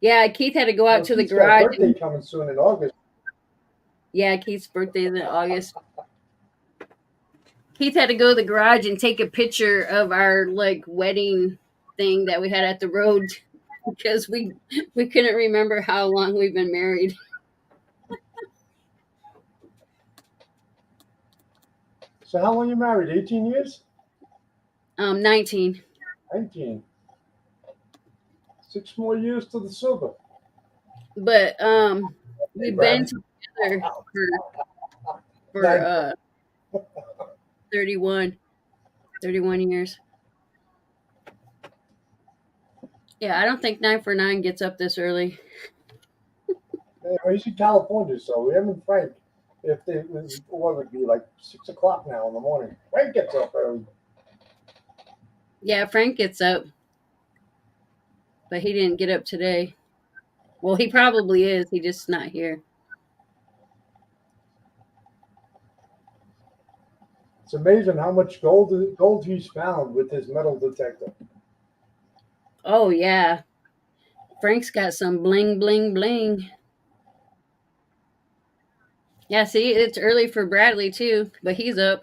Yeah, Keith had to go out to the Keith's got a garage. birthday coming soon in August. Yeah, Keith's birthday is in August. Keith had to go to the garage and take a picture of our like wedding thing that we had at the road because we couldn't remember how long we've been married. So how long you married? 18 years? 19. 19. 6 more years to the silver. But Hey, we've Brad. been together for 31 years. Yeah, I don't think 9 for 9 gets up this early. Well, he's in California, so him and Frank, if they was, what would it be like 6 o'clock now in the morning. Frank gets up early. Yeah, Frank gets up, but he didn't get up today. Well, he probably is. He just not here. It's amazing how much gold he's found with his metal detector. Oh yeah, Frank's got some bling bling bling. Yeah, see, it's early for Bradley too, but he's up.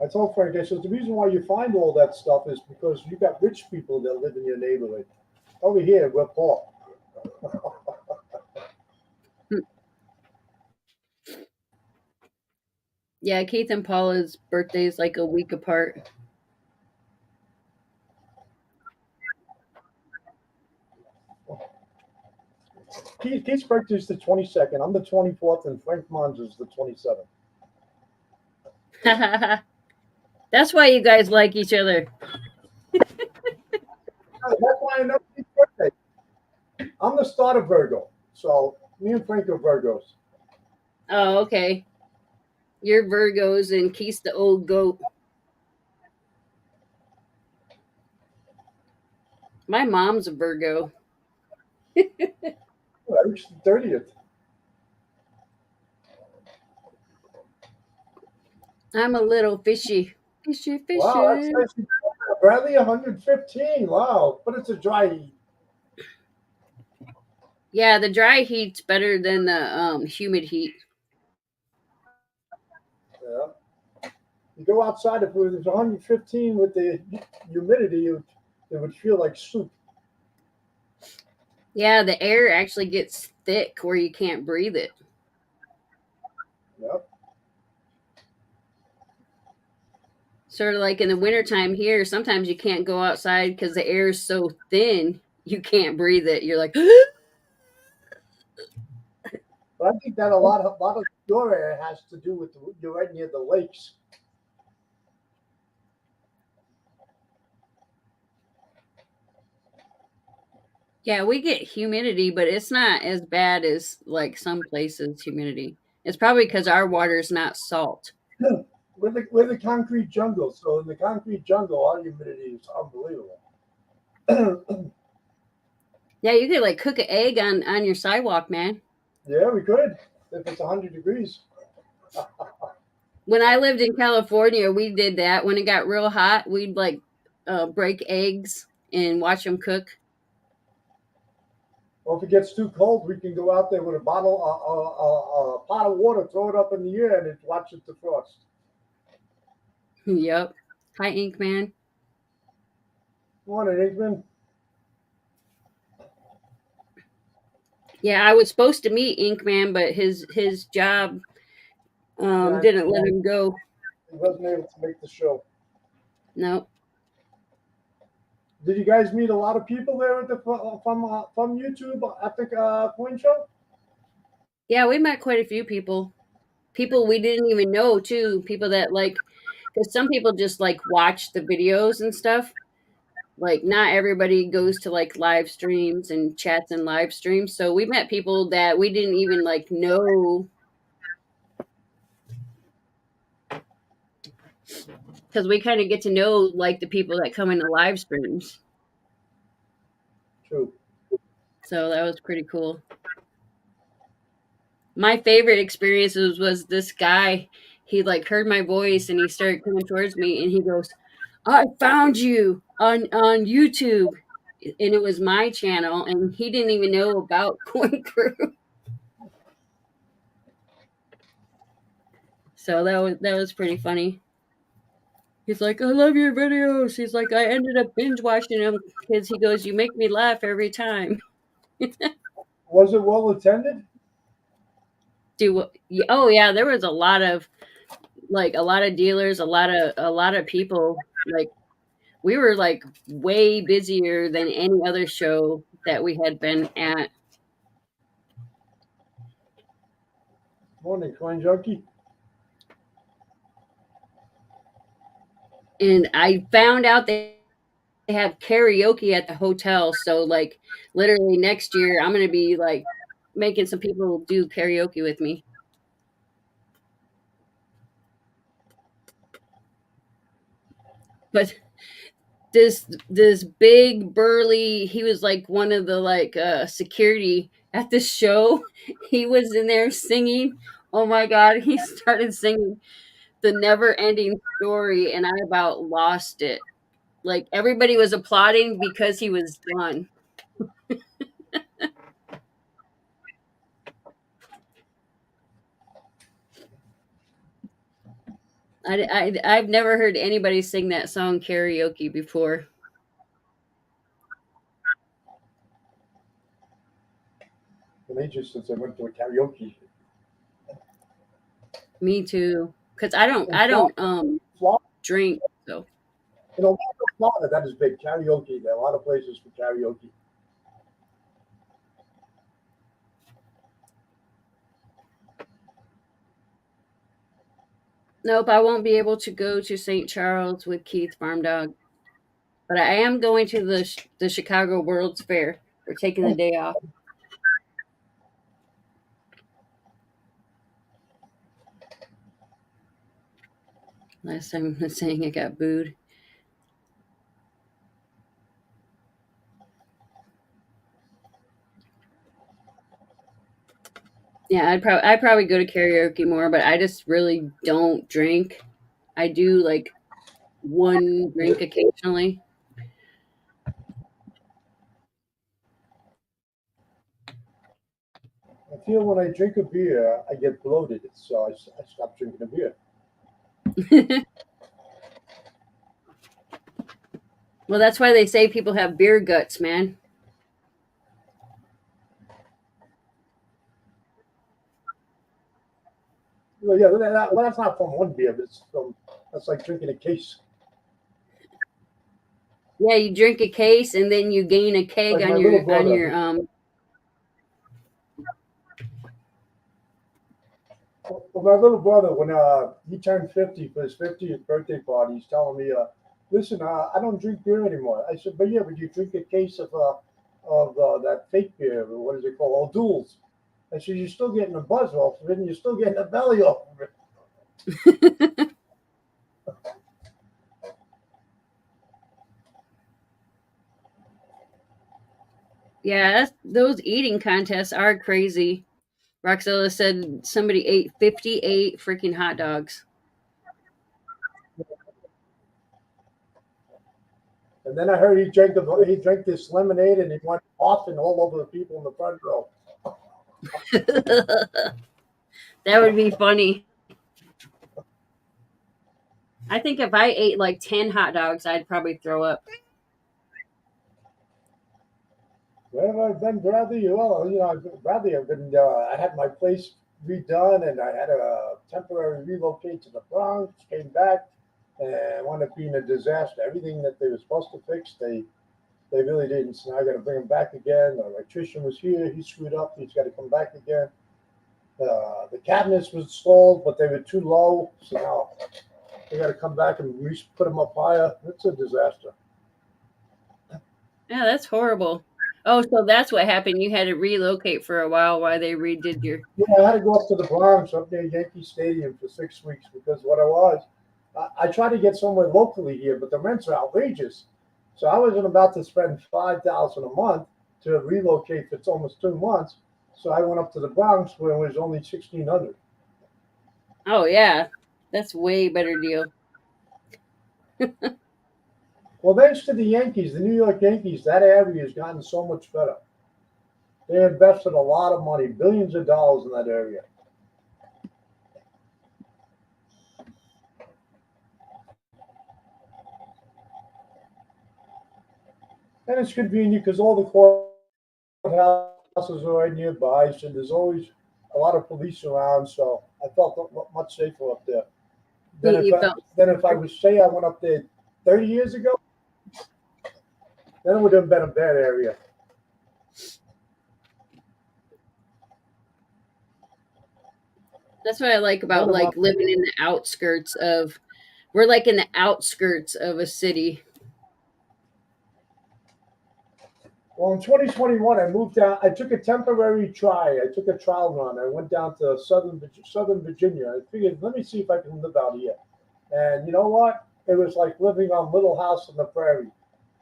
I told Frank, I said, the reason why you find all that stuff is because you got rich people that live in your neighborhood. Over here, we're poor. Yeah, Keith and Paula's birthday's like a week apart. Keith's birthday is the 22nd. I'm the 24th, and Frank Mons is the 27th. That's why you guys like each other. That's why I know Keith's birthday. I'm the start of Virgo, so me and Frank are Virgos. Oh, okay. You're Virgos and Keith's the old goat. My mom's a Virgo. I reached the 30th. I'm a little fishy. Fishy, fishy. Wow, that's nice. Bradley 115. Wow, but it's a dry heat. Yeah, the dry heat's better than the humid heat. Yeah. You go outside, if it was 115 with the humidity, it would feel like soup. Yeah, the air actually gets thick where you can't breathe it. Yep. Sort of like in the wintertime here, sometimes you can't go outside because the air is so thin, you can't breathe it. You're like, But I think that a lot of your air has to do with you're right near the lakes. yeah, we get humidity, but it's not as bad as like some places humidity. It's probably because our water is not salt. We're the concrete jungle, so in the concrete jungle, our humidity is unbelievable. Yeah, you could like cook an egg on your sidewalk, man. Yeah, we could if it's 100 degrees. When I lived in California, we did that. When it got real hot, we'd like break eggs and watch them cook. Or if it gets too cold, we can go out there with a bottle, a pot of water, throw it up in the air, and watch it defrost. Yep. Hi, Ink Man. Morning, Inkman. Yeah, I was supposed to meet Ink Man, but his job didn't let him go. He wasn't able to make the show. No. Did you guys meet a lot of people there at from YouTube at the coin show? Yeah, we met quite a few people. People we didn't even know too. People that like, because some people just like watch the videos and stuff. Like not everybody goes to like live streams and chats and live streams. So we met people that we didn't even like know because we kind of get to know like the people that come into live streams. True. So that was pretty cool. My favorite experiences was this guy. He like heard my voice and he started coming towards me and he goes, "I found you on YouTube." And it was my channel and he didn't even know about Coin Crew. So that was pretty funny. He's like, "I love your videos." He's like, "I ended up binge watching them because," he goes, "you make me laugh every time." Was it well attended? Oh yeah, there was a lot of dealers, a lot of people. Like we were like way busier than any other show that we had been at. Morning, Coin Junkie. And I found out they have karaoke at the hotel. So like literally next year I'm gonna be like making some people do karaoke with me. But this big burly, he was like one of the like security at the show. He was in there singing. Oh my god, he started singing the never ending story and I about lost it. Like everybody was applauding because he was done. I've never heard anybody sing that song karaoke before. And they just since I went to a karaoke. Me too. because I don't Florida, drink. So Florida, that is big. Karaoke. There are a lot of places for karaoke. nope, I won't be able to go to St. Charles with Keith Farm Dog, but I am going to the Chicago World's Fair. We're taking the day off. Last time I was saying I got booed. Yeah, I'd probably go to karaoke more, but I just really don't drink. I do like one drink occasionally. I feel when I drink a beer, I get bloated, so I stop drinking a beer. Well, that's why they say people have beer guts, man. Well, yeah, well, that's not from one beer, but that's like drinking a case. Yeah, you drink a case and then you gain a keg Like on my your little brother. Well, my little brother, when he turned 50 for his 50th birthday party, he's telling me, "Listen, I don't drink beer anymore." I said, "But yeah, but you drink a case of that fake beer. What is it called? O'Doul's." I said, "You're still getting a buzz off of it, and you're still getting a belly off of it." Yeah, those eating contests are crazy. Roxella said somebody ate 58 freaking hot dogs. And then I heard he drank this lemonade and he went coughing all over the people in the front row. That would be funny. I think if I ate like 10 hot dogs, I'd probably throw up. Where have I been, Bradley? Well, Bradley, I had my place redone and I had to temporarily relocate to the Bronx, came back, and wound up being a disaster. Everything that they were supposed to fix, they really didn't. So now I got to bring them back again. The electrician was here. He screwed up. He's got to come back again. The cabinets was installed, but they were too low. So now they got to come back and put them up higher. It's a disaster. Yeah, that's horrible. Oh, so that's what happened. You had to relocate for a while they redid your. Yeah, I had to go up to the Bronx, up near Yankee Stadium for 6 weeks because what I was, I tried to get somewhere locally here, but the rents are outrageous. So I wasn't about to spend $5,000 a month to relocate for almost 2 months. So I went up to the Bronx where it was only $1,600. Oh yeah, that's way better deal. Well, thanks to the Yankees, the New York Yankees, that area has gotten so much better. They invested a lot of money, billions of dollars in that area. And it's convenient because all the courthouses are right nearby, so there's always a lot of police around. So I felt much safer up there. Then if I was say I went up there 30 years ago, then it would have been a bad area. That's what I like about like living in the outskirts of. We're like in the outskirts of a city. Well, in 2021, I moved down. I took a temporary try. I took a trial run. I went down to Southern Virginia. I figured, let me see if I can live out here. And you know what? It was like living on Little House on the Prairie.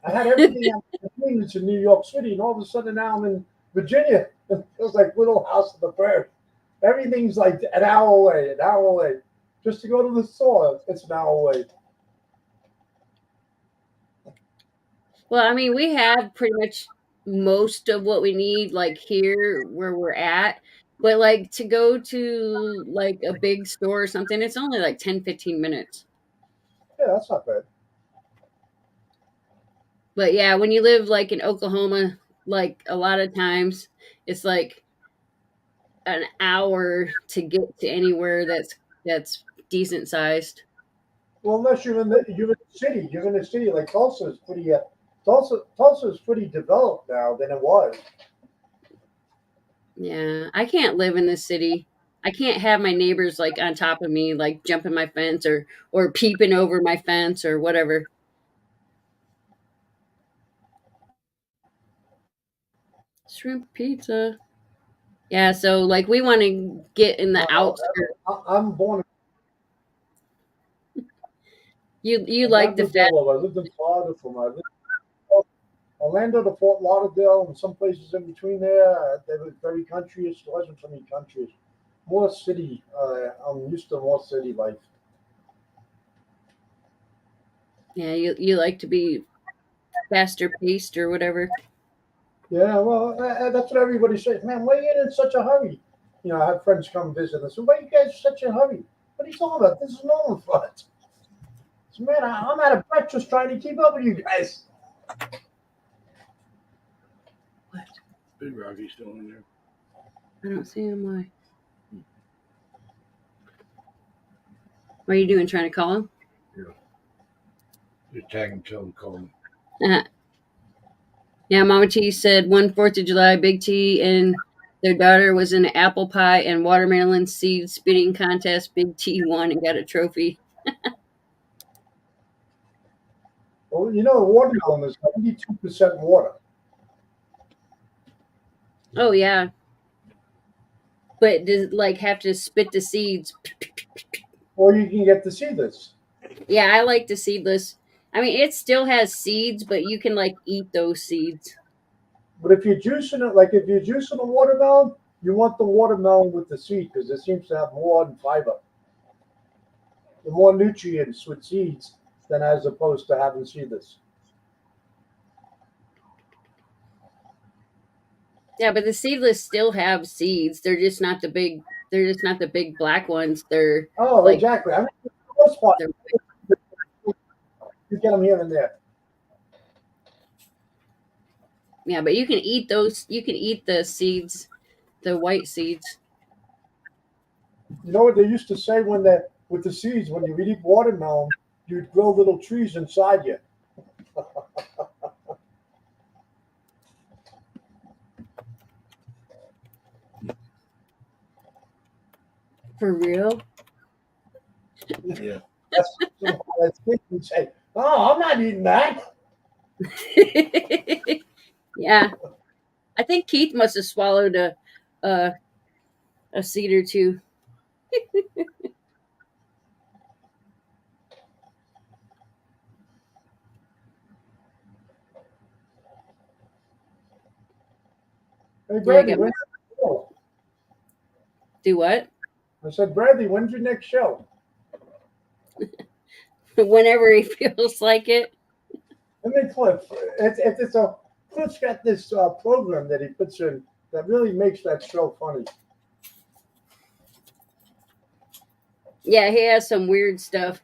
I had everything in New York City, and all of a sudden now I'm in Virginia. It feels like Little House on the Prairie. Everything's like an hour away, an hour away. Just to go to the store, it's an hour away. Well, I mean, we have pretty much most of what we need, like here where we're at. But like to go to like a big store or something, it's only like 10, 15 minutes. Yeah, that's not bad. But yeah, when you live like in Oklahoma, like a lot of times it's like an hour to get to anywhere that's decent sized. Well, unless you're in the city, you're in the city. Like Tulsa is pretty. Tulsa is pretty developed now than it was. Yeah, I can't live in the city. I can't have my neighbors like on top of me, like jumping my fence or peeping over my fence or whatever. Shrimp pizza. Yeah, so like we want to get in the outskirts. I'm born. You I'm like not the lived fat? all over. I lived in Florida for my. I lived from Orlando to Fort Lauderdale and some places in between there. They were very countryish. It wasn't for me countryish. More city. I'm used to more city life. Yeah, you like to be faster paced or whatever. Yeah, well, that's what everybody says. Man, why are you in such a hurry? You know, I had friends come visit and I said, why are you guys in such a hurry? What are you talking about? This is normal for us. So, man, I'm out of breath just trying to keep up with you guys. What? Big Rocky's still in there. I don't see him. Why? What are you doing? Trying to call him? Just tag him, tell him, call him. Yeah, Mama T said one 4th of July, Big T and their daughter was in an apple pie and watermelon seed spitting contest. Big T won and got a trophy. Well, you know, the watermelon is 92% water. Oh yeah, but does it, like have to spit the seeds? Or you can get to see this. Yeah, I like the seedless. I mean, it still has seeds, but you can like eat those seeds. But if you're juicing it, like if you're juicing a watermelon, you want the watermelon with the seed because it seems to have more fiber, the more nutrients with seeds than as opposed to having seedless. Yeah, but the seedless still have seeds. They're just not the big. They're just not the big black ones. They're Oh, like exactly. I mean, for the most part, they're you get them here and there. yeah, but you can eat those. You can eat the seeds, the white seeds. You know what they used to say when they with the seeds when you eat watermelon, you'd grow little trees inside you. For real? Yeah. That's kids would say, "Oh, I'm not eating that." Yeah, I think Keith must have swallowed a a seed or two. Hey, Yeah, I Bradley, got when's your show? do what? I said, Bradley, when's your next show? Whenever he feels like it. I mean, Cliff, Cliff's got this program that he puts in that really makes that show funny. Yeah, he has some weird stuff.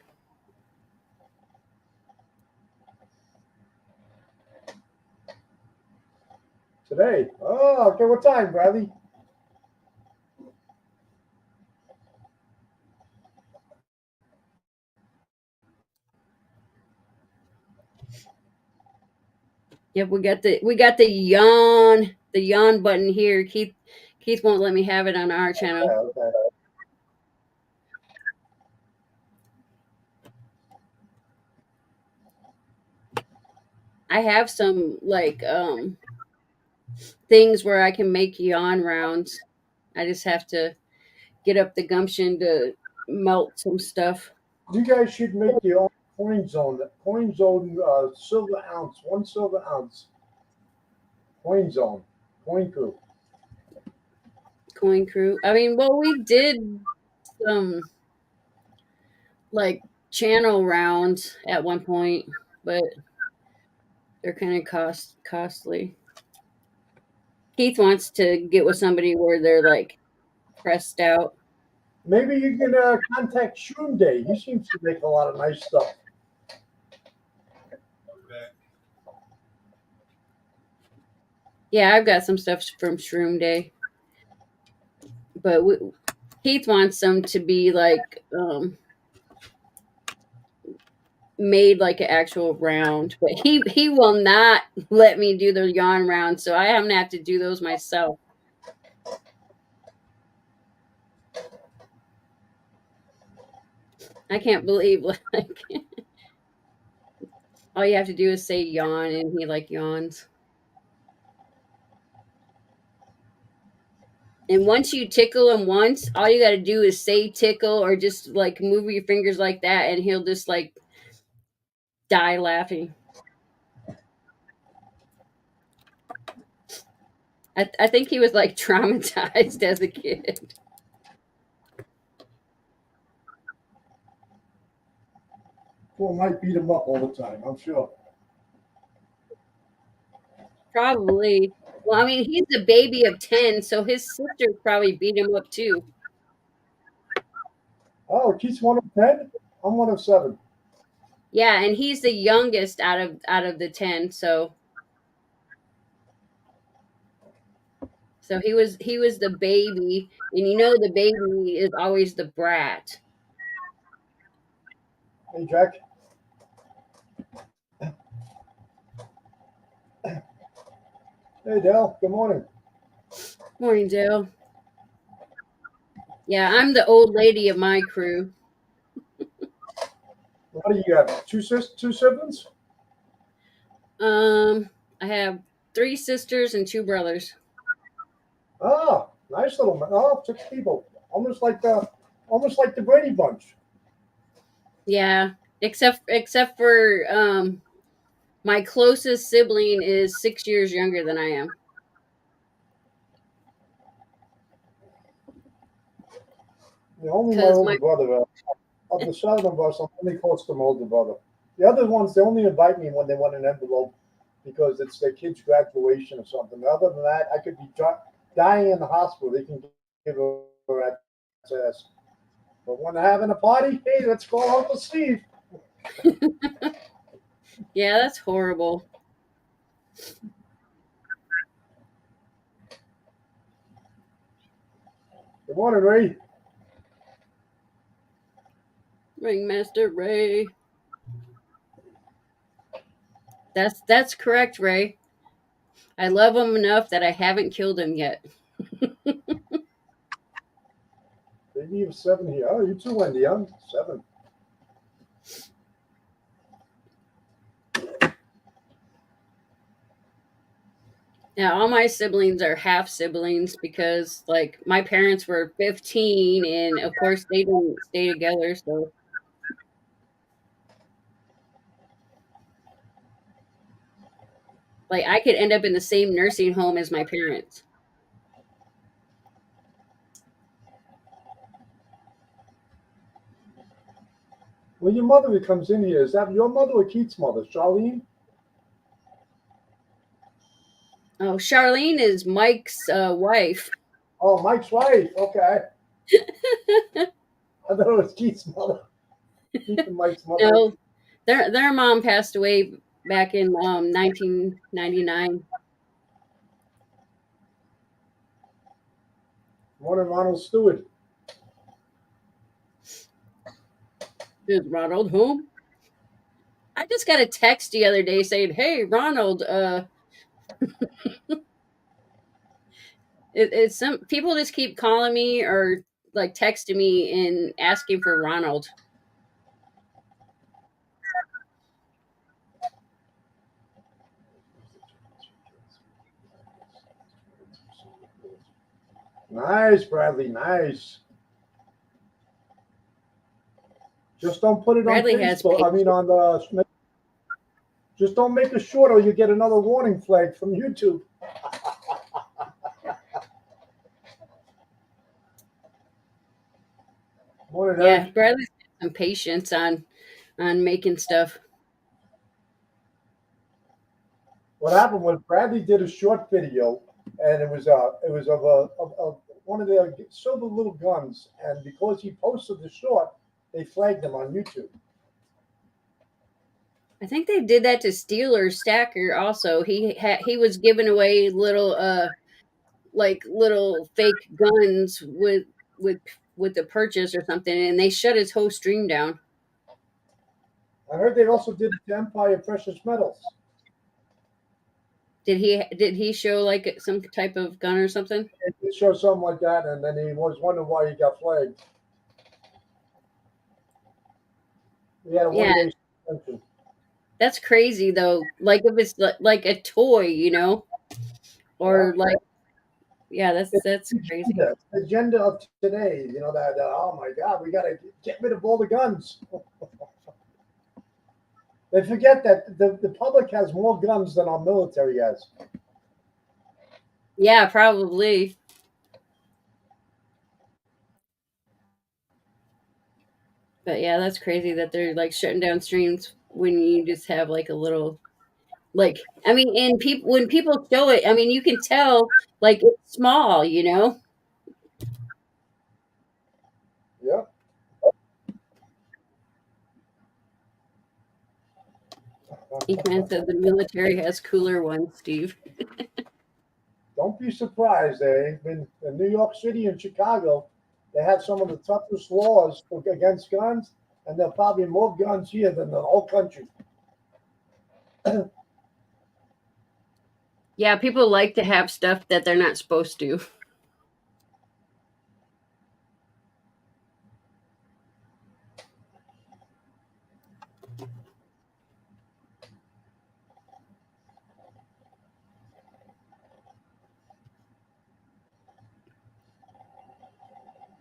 Today. Oh, okay. What time, Bradley? Yep, we got the yawn button here. Keith won't let me have it on our channel. Okay. I have some like things where I can make yawn rounds. I just have to get up the gumption to melt some stuff. You guys should make your own coin zone. Coin zone, silver ounce, 1 silver ounce. Coin zone, coin crew. Coin crew. I mean, well, we did some like channel rounds at one point, but they're kind of costly. Keith wants to get with somebody where they're like pressed out. Maybe you can contact Shroom Day. He seems to make a lot of nice stuff. Yeah, I've got some stuff from Shroom Day, but Keith wants them to be like made like an actual round, but he will not let me do the yarn round, so I am gonna have to do those myself. I can't believe like all you have to do is say yawn and he like yawns. And once you tickle him once, all you got to do is say tickle or just like move your fingers like that, and he'll just like die laughing. I think he was like traumatized as a kid. Well, might beat him up all the time, I'm sure. Probably. Well, I mean, he's a baby of 10, so his sisters probably beat him up too. Oh, Keith's one of 10? I'm one of 7. Yeah, and he's the youngest out of the 10, so he was the baby, and you know the baby is always the brat. Hey, Jack. Hey, Dale. Good morning. Morning, Dale. Yeah, I'm the old lady of my crew. What do you got? Two siblings? I have 3 sisters and 2 brothers. Ah, nice little man. Oh, 6 people. Almost like the Brady Bunch. Yeah, except for my closest sibling is 6 years younger than I am. Only my 'Cause older brother. Of the 7 of us, I'm only close to my older brother. The other ones, they only invite me when they want an envelope because it's their kid's graduation or something. Other than that, I could be dying in the hospital. They can give her access. But when they're having a party, hey, let's call Uncle Steve. Yeah, that's horrible. Good morning, Ray. Ringmaster Ray. That's correct, Ray. I love him enough that I haven't killed him yet. Baby of 7 here. Oh, you too, Wendy. I'm 7. Now, all my siblings are half siblings because, like, my parents were 15, and of course, they didn't stay together. So, like, I could end up in the same nursing home as my parents. Well, your mother who comes in here, is that your mother or Keith's mother? Charlene? Oh, Charlene is Mike's wife. Oh, Mike's wife. Okay. I thought it was Keith's mother. Keith and Mike's mother. No, their mom passed away back in 1999. Morning, Ronald Stewart. Is Ronald home? I just got a text the other day saying, "Hey, Ronald, it's some people just keep calling me or like texting me and asking for Ronald." Nice, Bradley. Nice. Just don't put it Bradley on has Facebook. I mean, on the. Just don't make it short, or you get another warning flag from YouTube. Morning, Yeah, Eric. Bradley's got some patience on making stuff. What happened was Bradley did a short video, and it was of one of their silver little guns, and because he posted the short, they flagged him on YouTube. I think they did that to Steeler Stacker also. He was giving away little like little fake guns with with the purchase or something, and they shut his whole stream down. I heard they also did it to Empire Precious Metals. Did he show like some type of gun or something? It did show something like that, and then he was wondering why he got flagged. He had a Yeah, 1 day suspension. that's crazy though. Like if it's like a toy, you know, Yeah. or like yeah, that's crazy. The agenda of today, you know, that oh my God, we got to get rid of all the guns. They forget that the public has more guns than our military has. Yeah, probably. But yeah, that's crazy that they're like shutting down streams when you just have like a little like I mean, and people when people show it, I mean, you can tell like it's small, you know. Yeah. Inkman said the military has cooler ones, Steve. Don't be surprised. They've been in New York City and Chicago. They have some of the toughest laws against guns, and there are probably more guns here than the whole country. Yeah, people like to have stuff that they're not supposed to.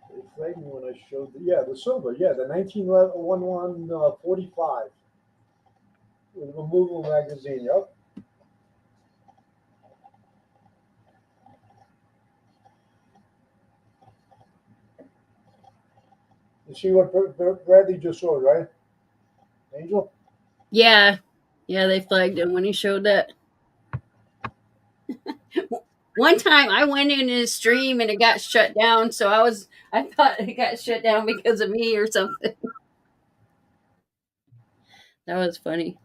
They flagged me when I showed the silver, the 1911 45 with removal magazine. Yep. You see what Bradley just saw, right? Angel? Yeah, yeah, they flagged him when he showed that. One time I went in his stream and it got shut down, so I thought it got shut down because of me or something. That was funny.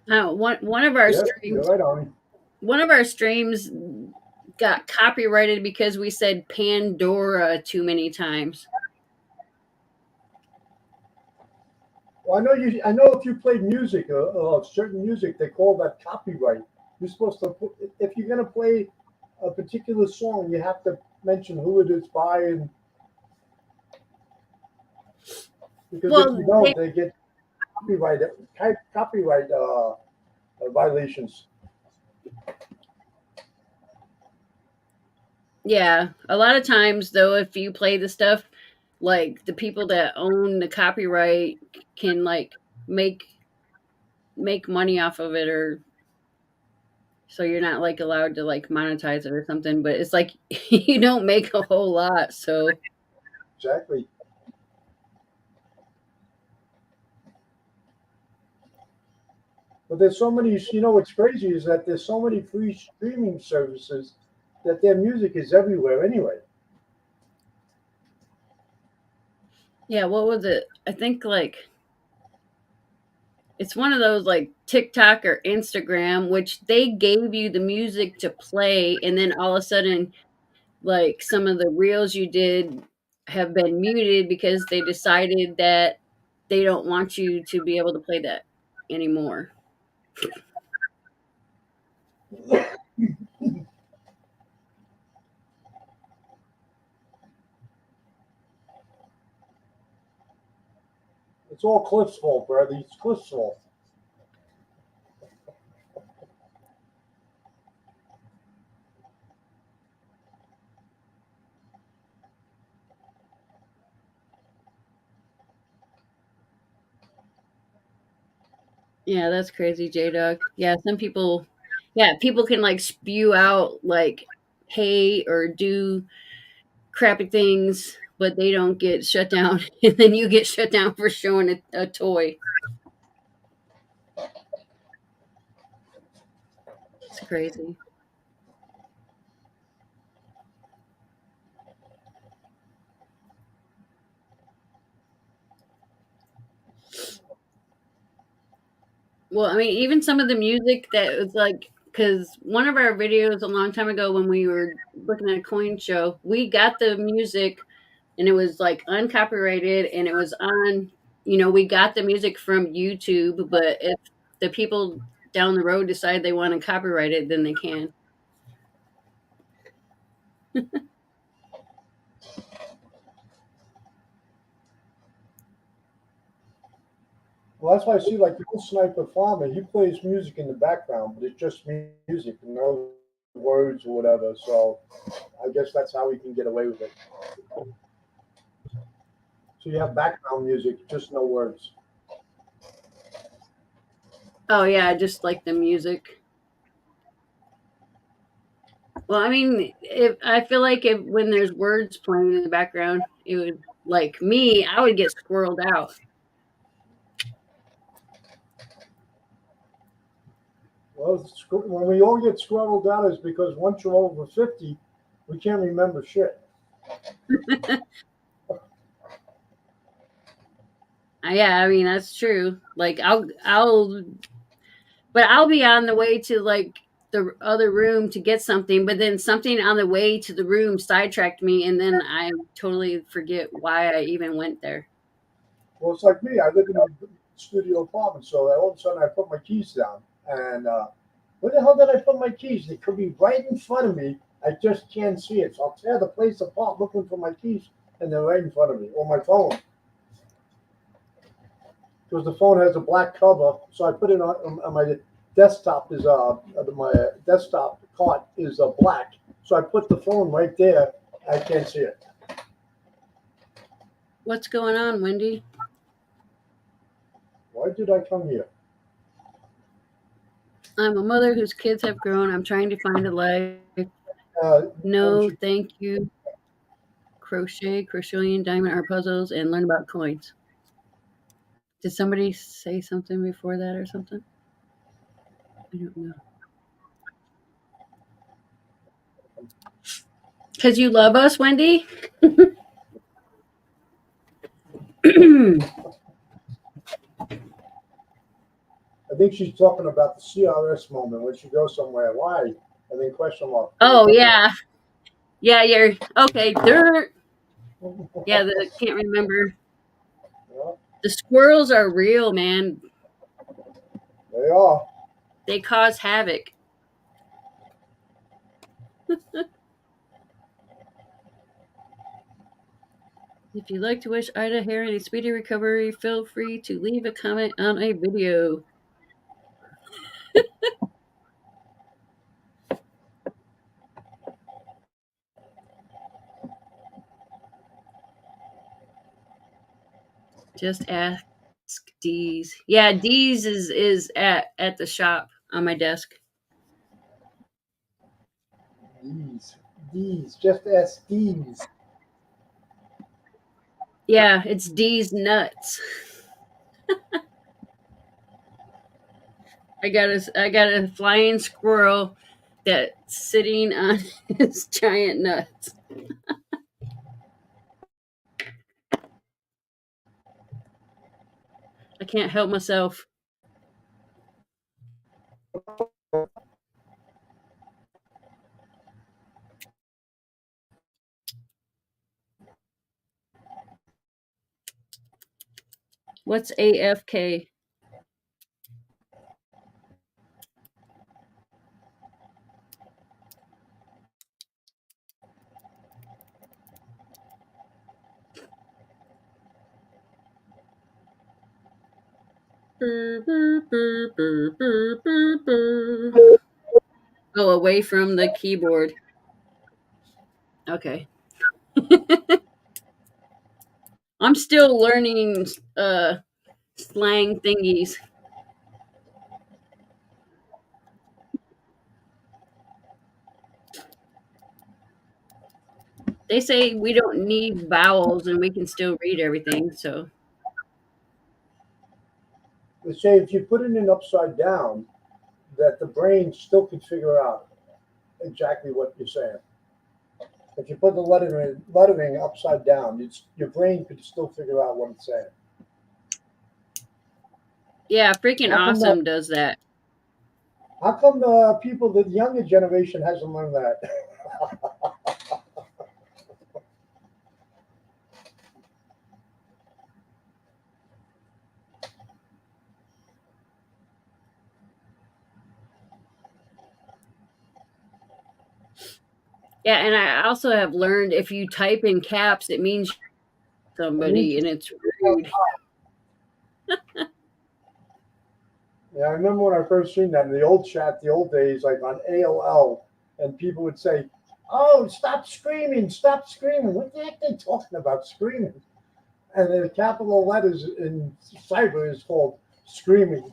One of our Yep, you're streams right on. one of our streams got copyrighted because we said Pandora too many times. Well, I know if you play music, certain music, they call that copyright. You're supposed to put, if you're going to play a particular song, you have to mention who it is by, and because if you Well, don't, they get copyright copyright violations. yeah, a lot of times though, if you play the stuff, like the people that own the copyright can like make make money off of it, or so you're not like allowed to like monetize it or something. But it's like you don't make a whole lot, so Exactly. But there's so many. You know what's crazy is that there's so many free streaming services that their music is everywhere anyway. yeah. What was it? I think like it's one of those like TikTok or Instagram, which they gave you the music to play, and then all of a sudden, like some of the reels you did have been muted because they decided that they don't want you to be able to play that anymore. It's all Cliff's fault, brother. It's Cliff's fault. Yeah, that's crazy, J Dog. Yeah, some people, yeah, people can like spew out like hate or do crappy things, but they don't get shut down, and then you get shut down for showing a toy. It's crazy. Well, I mean, even some of the music that was like, because one of our videos a long time ago when we were looking at a coin show, we got the music and it was like uncopyrighted and it was on, we got the music from YouTube, but if the people down the road decide they want to copyright it, then they can. Well, that's why I see like the old Sniper Farmer. He plays music in the background, but it's just music, no words or whatever. So I guess that's how he can get away with it. So you have background music, just no words. Oh, yeah, just like the music. Well, I mean, if I feel like if when there's words playing in the background, it would like me, I would get squirreled out. Well, when we all get squirreled out is because once you're over 50, we can't remember shit. Yeah, I mean that's true. Like but I'll be on the way to like the other room to get something, but then something on the way to the room sidetracked me, and then I totally forget why I even went there. Well, it's like me. I live in a studio apartment, so all of a sudden I put my keys down, and where the hell did I put my keys? They could be right in front of me. I just can't see it. So I'll tear the place apart looking for my keys, and they're right in front of me. Or my phone, because the phone has a black cover. So I put it on my desktop. Is my desktop cart is black. So I put the phone right there. I can't see it. What's going on, Wendy? Why did I come here? I'm a mother whose kids have grown. I'm trying to find a life. No, thank you. Crocheting diamond art puzzles, and learn about coins. Did somebody say something before that or something? I don't know. Because you love us, Wendy? I think she's talking about the CRS moment when she goes somewhere. Why? And then question mark. Oh, yeah. Yeah, you're okay. Dirt. Yeah, can't remember. Yeah, The squirrels are real, man. they are. They cause havoc. If you'd like to wish Ida Heron a speedy recovery, feel free to leave a comment on a video. Just ask Dee's. Yeah, Dee's is at the shop on my desk. These. Just ask these. Yeah, it's Dee's nuts. I got a flying squirrel that's sitting on his giant nuts. I can't help myself. What's AFK? Oh, away from the keyboard. Okay. I'm still learning slang thingies. They say we don't need vowels and we can still read everything, so. They say if you put it in upside down, that the brain still can figure out exactly what you're saying. If you put the lettering upside down, your brain could still figure out what it's saying. Yeah, freaking How come awesome does that. How come the people, the younger generation, hasn't learned that? Yeah, and I also have learned if you type in caps, it means somebody, and it's rude. Yeah, I remember when I first seen that in the old chat, the old days, like on AOL, and people would say, "Oh, stop screaming! Stop screaming! What the heck are they talking about screaming?" And the capital letters in cyber is called screaming.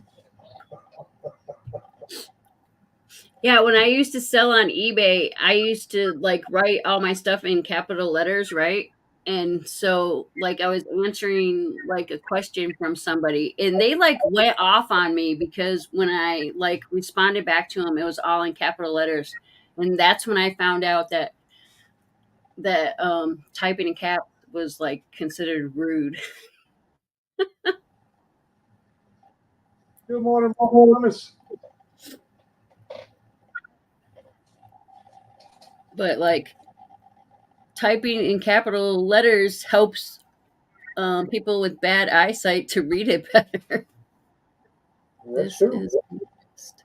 Yeah, when I used to sell on eBay, I used to like write all my stuff in capital letters, right? And so like I was answering like a question from somebody and they like went off on me because when I like responded back to them, it was all in capital letters. And that's when I found out that typing in caps was like considered rude. Good morning, Thomas. But like typing in capital letters helps people with bad eyesight to read it better. That's This true. is next.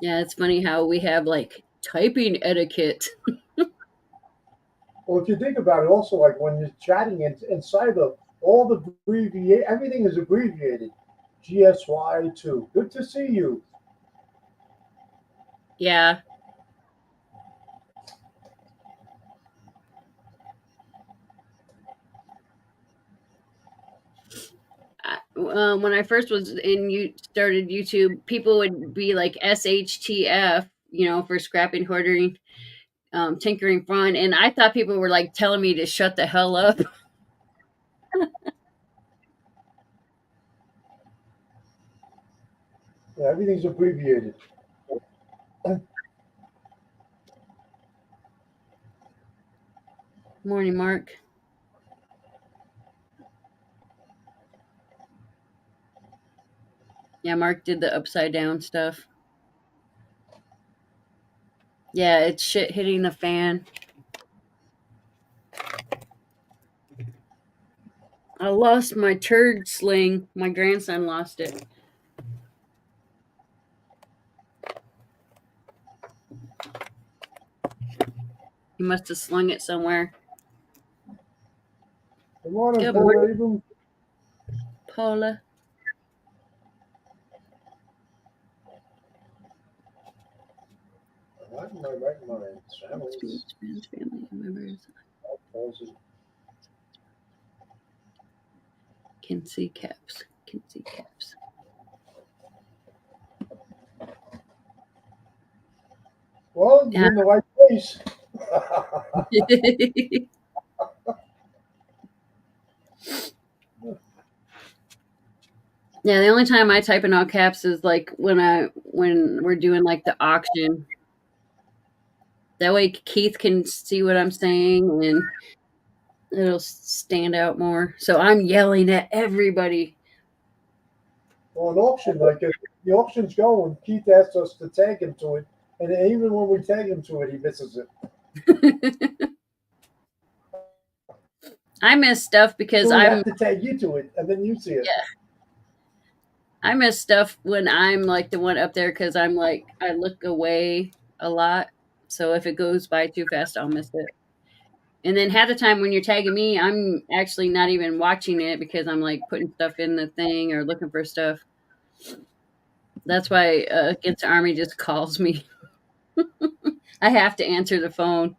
Yeah, it's funny how we have like typing etiquette. Well, if you think about it, also like when you're chatting in cyber, all the everything is abbreviated. GSY2. Good to see you. Yeah. When I first was in you started YouTube, people would be like SHTF, for scrapping, hoarding, tinkering, fun, and I thought people were like telling me to shut the hell up. Yeah, everything's abbreviated. Morning, Mark. Yeah, Mark did the upside down stuff. Yeah, it's shit hitting the fan. I lost my turd sling. My grandson lost it. He must have slung it somewhere. Good morning, Good Paul morning, Abram. Paula. Right in my right mind. Families. Friends, family members Palsy. can see caps. Can see caps. Well, you're Yeah. in the right place. Yeah, the only time I type in all caps is like when we're doing like the auction. That way Keith can see what I'm saying and it'll stand out more. So I'm yelling at everybody. Well, an auction, like if the auction's going, Keith asks us to tag him to it, and even when we tag him to it, he misses it. I miss stuff because So we have to tag you to it, and then you see it. Yeah. I miss stuff when I'm like the one up there because I'm like I look away a lot. So if it goes by too fast, I'll miss it. And then half the time when you're tagging me, I'm actually not even watching it because I'm like putting stuff in the thing or looking for stuff. That's why Against the Army just calls me. I have to answer the phone.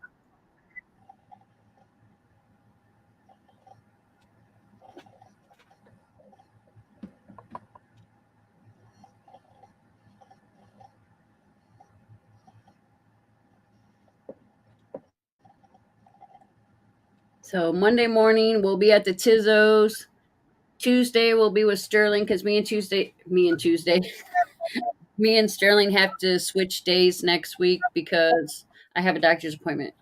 So Monday morning we'll be at the Tizos. Tuesday we'll be with Sterling because me and Sterling have to switch days next week because I have a doctor's appointment.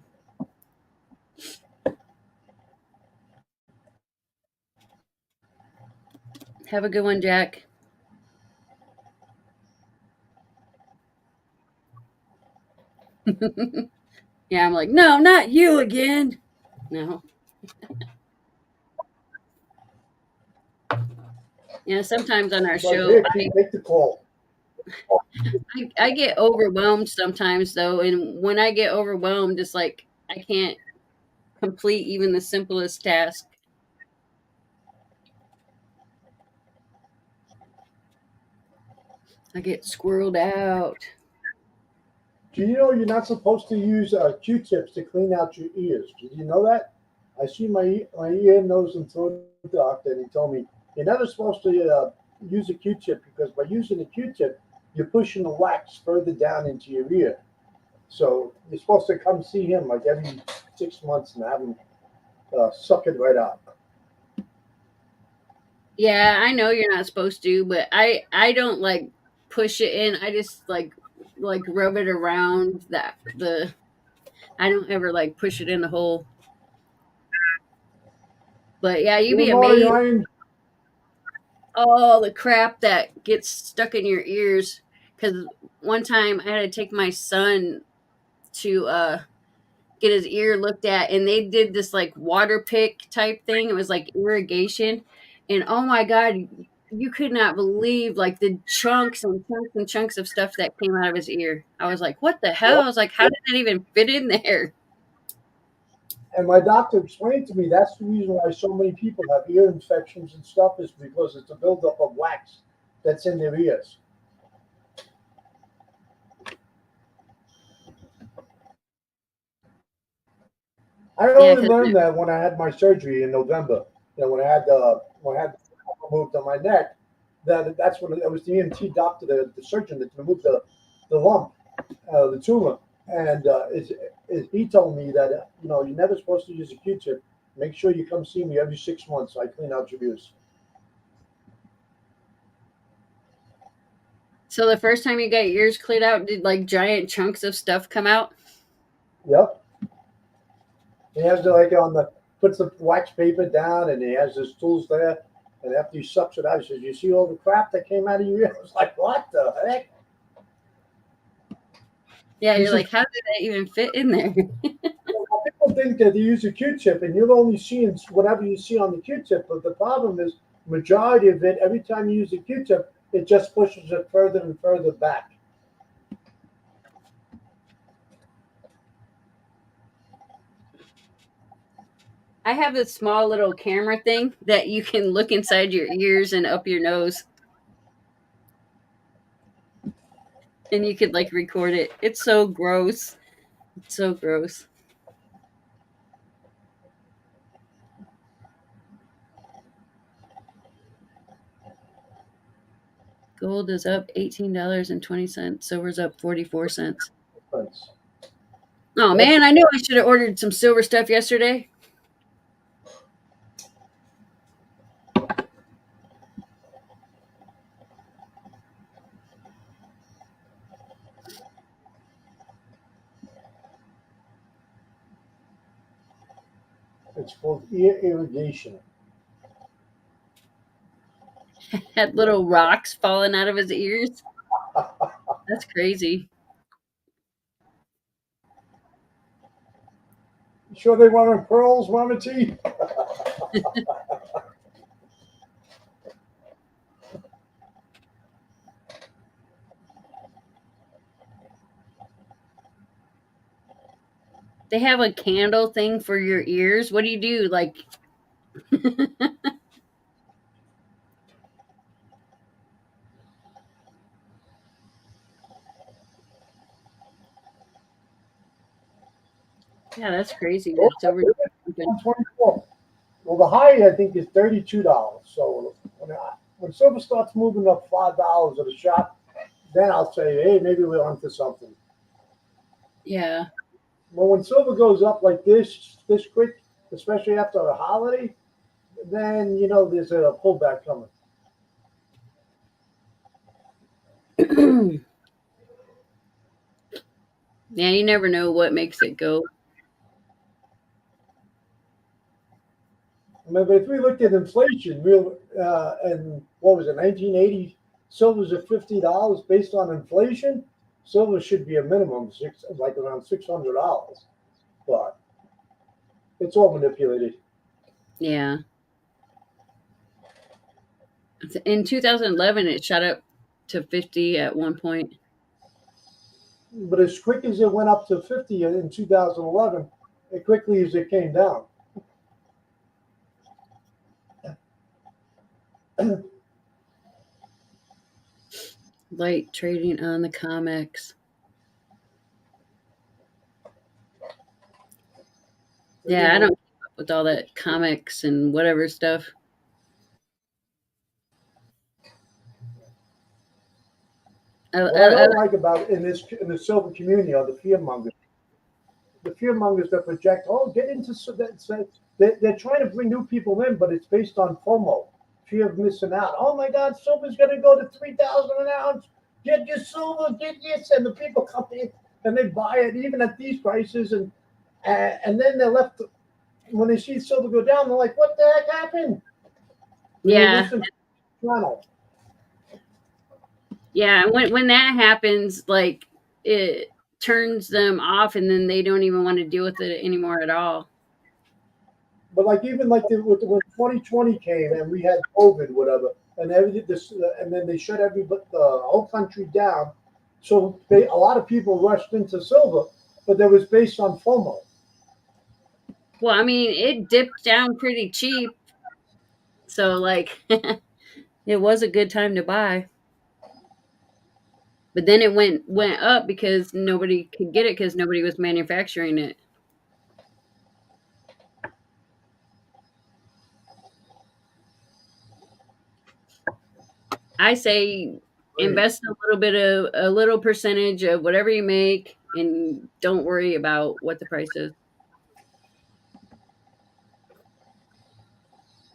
Have a good one, Jack. Yeah, I'm like, no, not you again. No. Yeah, sometimes on our It's like, show, hey, make the call. I get overwhelmed sometimes though, and when I get overwhelmed, it's like I can't complete even the simplest task. I get squirreled out. Do you know you're not supposed to use Q-tips to clean out your ears? Did you know that? I see my ear, nose, and throat doctor, and he told me you're never supposed to use a Q-tip because by using a Q-tip, you're pushing the wax further down into your ear. So you're supposed to come see him like every 6 months and have him suck it right out. Yeah, I know you're not supposed to, but I don't like push it in. I just like rub it around that the I don't ever like push it in the hole. But yeah, you'd You be know, amazed Ryan, all the crap that gets stuck in your ears. Because one time I had to take my son to get his ear looked at, and they did this like water pick type thing. It was like irrigation, and oh my god, you could not believe like the chunks and chunks and chunks of stuff that came out of his ear. I was like, what the hell? I was like, how did that even fit in there? and my doctor explained to me that's the reason why so many people have ear infections and stuff is because it's a buildup of wax that's in their ears. I Yeah, only because learned that when I had my surgery in November. When I had the removed on my neck. That's when it was the ENT doctor, the surgeon that removed the lump, the tumor, and he told me that you're never supposed to use a Q-tip. Make sure you come see me every 6 months. So I clean out your ears. so the first time you got your ears cleared out, did like giant chunks of stuff come out? Yep. He has like on the puts the wax paper down, and he has his tools there. And after he sucks it out, he says, "You see all the crap that came out of your ear?" I was like, "What the heck?" Yeah, He you're says, like, how did that even fit in there? well, people think that they use a Q-tip, and you're only seeing whatever you see on the Q-tip. But the problem is, majority of it, every time you use a Q-tip, it just pushes it further and further back. I have this small little camera thing that you can look inside your ears and up your nose, and you could like record it. It's so gross. It's so gross. Gold is up $18.20. Silver's up 44 cents. Thanks. Oh That's man, I knew I should have ordered some silver stuff yesterday. it's called ear irrigation. Had little rocks falling out of his ears. That's crazy. You sure they want pearls, Mama T? They have a candle thing for your ears. What do you do? Like, yeah, that's crazy. That's over. 124. Well, the high I think is $32. So when silver starts moving up $5 at a shot, then I'll say, hey, maybe we're onto something. Yeah. But when silver goes up like this quick, especially after a holiday, then there's a pullback coming. Yeah, you never know what makes it go. I mean, but if we looked at inflation, real and what was it, 1980, silver's at $50 based on inflation. Silver should be a minimum like around $600, but it's all manipulated. Yeah. In 2011, it shot up to 50 at one point. But as quick as it went up to 50 in 2011, as quickly as it came down. Light trading on the comics. Yeah, I don't keep up with all that comics and whatever stuff. What I don't like about in the silver community are the fear mongers. The fear mongers that project, oh, get into that. They're trying to bring new people in, but it's based on FOMO, fear of missing out. Oh my God, silver's going to go to 3,000 an ounce. Get your silver, get this, and the people come in and they buy it even at these prices, and then they're left when they see silver go down. They're like, "What the heck happened?" Yeah. Channel. Yeah, when that happens, like it turns them off, and then they don't even want to deal with it anymore at all. But like even like when 2020 came and we had COVID, whatever, and everything, and then they shut the whole country down. So a lot of people rushed into silver, but that was based on FOMO. Well, I mean, it dipped down pretty cheap, so like it was a good time to buy. But then it went up because nobody could get it because nobody was manufacturing it. I say invest a little percentage of whatever you make, and don't worry about what the price is.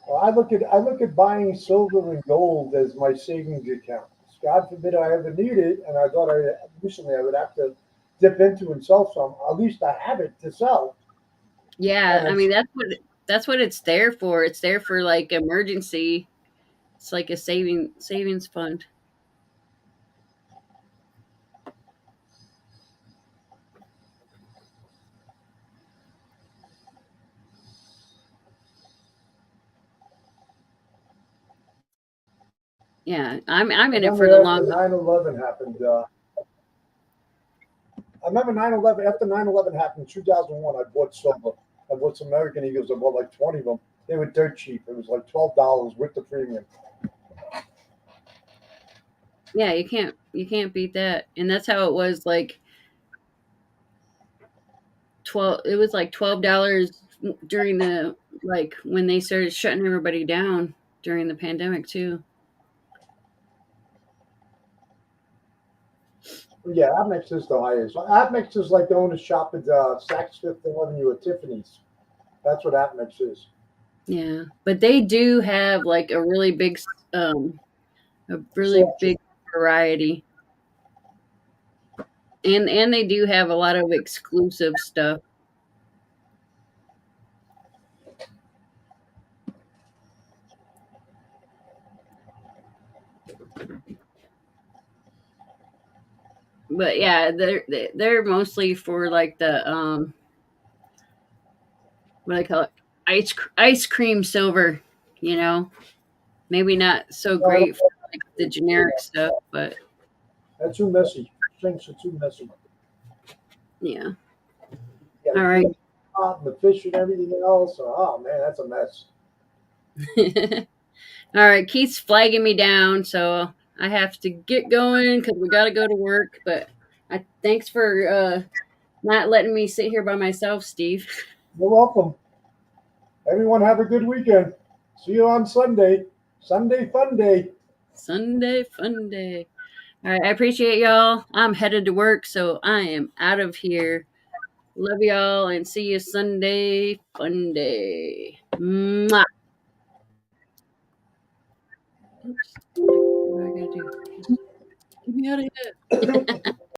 Well, I look at buying silver and gold as my savings account. God forbid I ever need it, and I thought recently I would have to dip into and sell some. At least I have it to sell. Yeah, I mean that's what it's there for. It's there for like emergency. It's like a savings fund. Yeah, I'm in it for the long run. 9/11 happened. I remember 9/11. After 9/11 happened, 2001, I bought silver. I bought some American Eagles. I bought like 20 of them. They were dirt cheap. It was like $12 with the premium. Yeah, you can't beat that. And that's how it was like 12 it was like $12 during the like when they started shutting everybody down during the pandemic too. Yeah, Amex is the highest. Amex is like going to shop at Saks Fifth Avenue at Tiffany's. That's what Amex is. Yeah, but they do have like a really big variety. And they do have a lot of exclusive stuff. But yeah, they're mostly for like the what do I call it, ice cream silver, you know. Maybe not so great for like the generic stuff, but that's too messy. Things are too messy. Yeah. All right. The fish and everything else. Oh man, that's a mess. All right, Keith's flagging me down, so I have to get going because we got to go to work. But thanks for not letting me sit here by myself, Steve. You're welcome. Everyone have a good weekend. See you on Sunday. Sunday fun day. Sunday fun day. All right, I appreciate y'all. I'm headed to work, so I am out of here. Love y'all and see you Sunday fun day. Mwah. Oops. What do I gotta do? Get me out of here.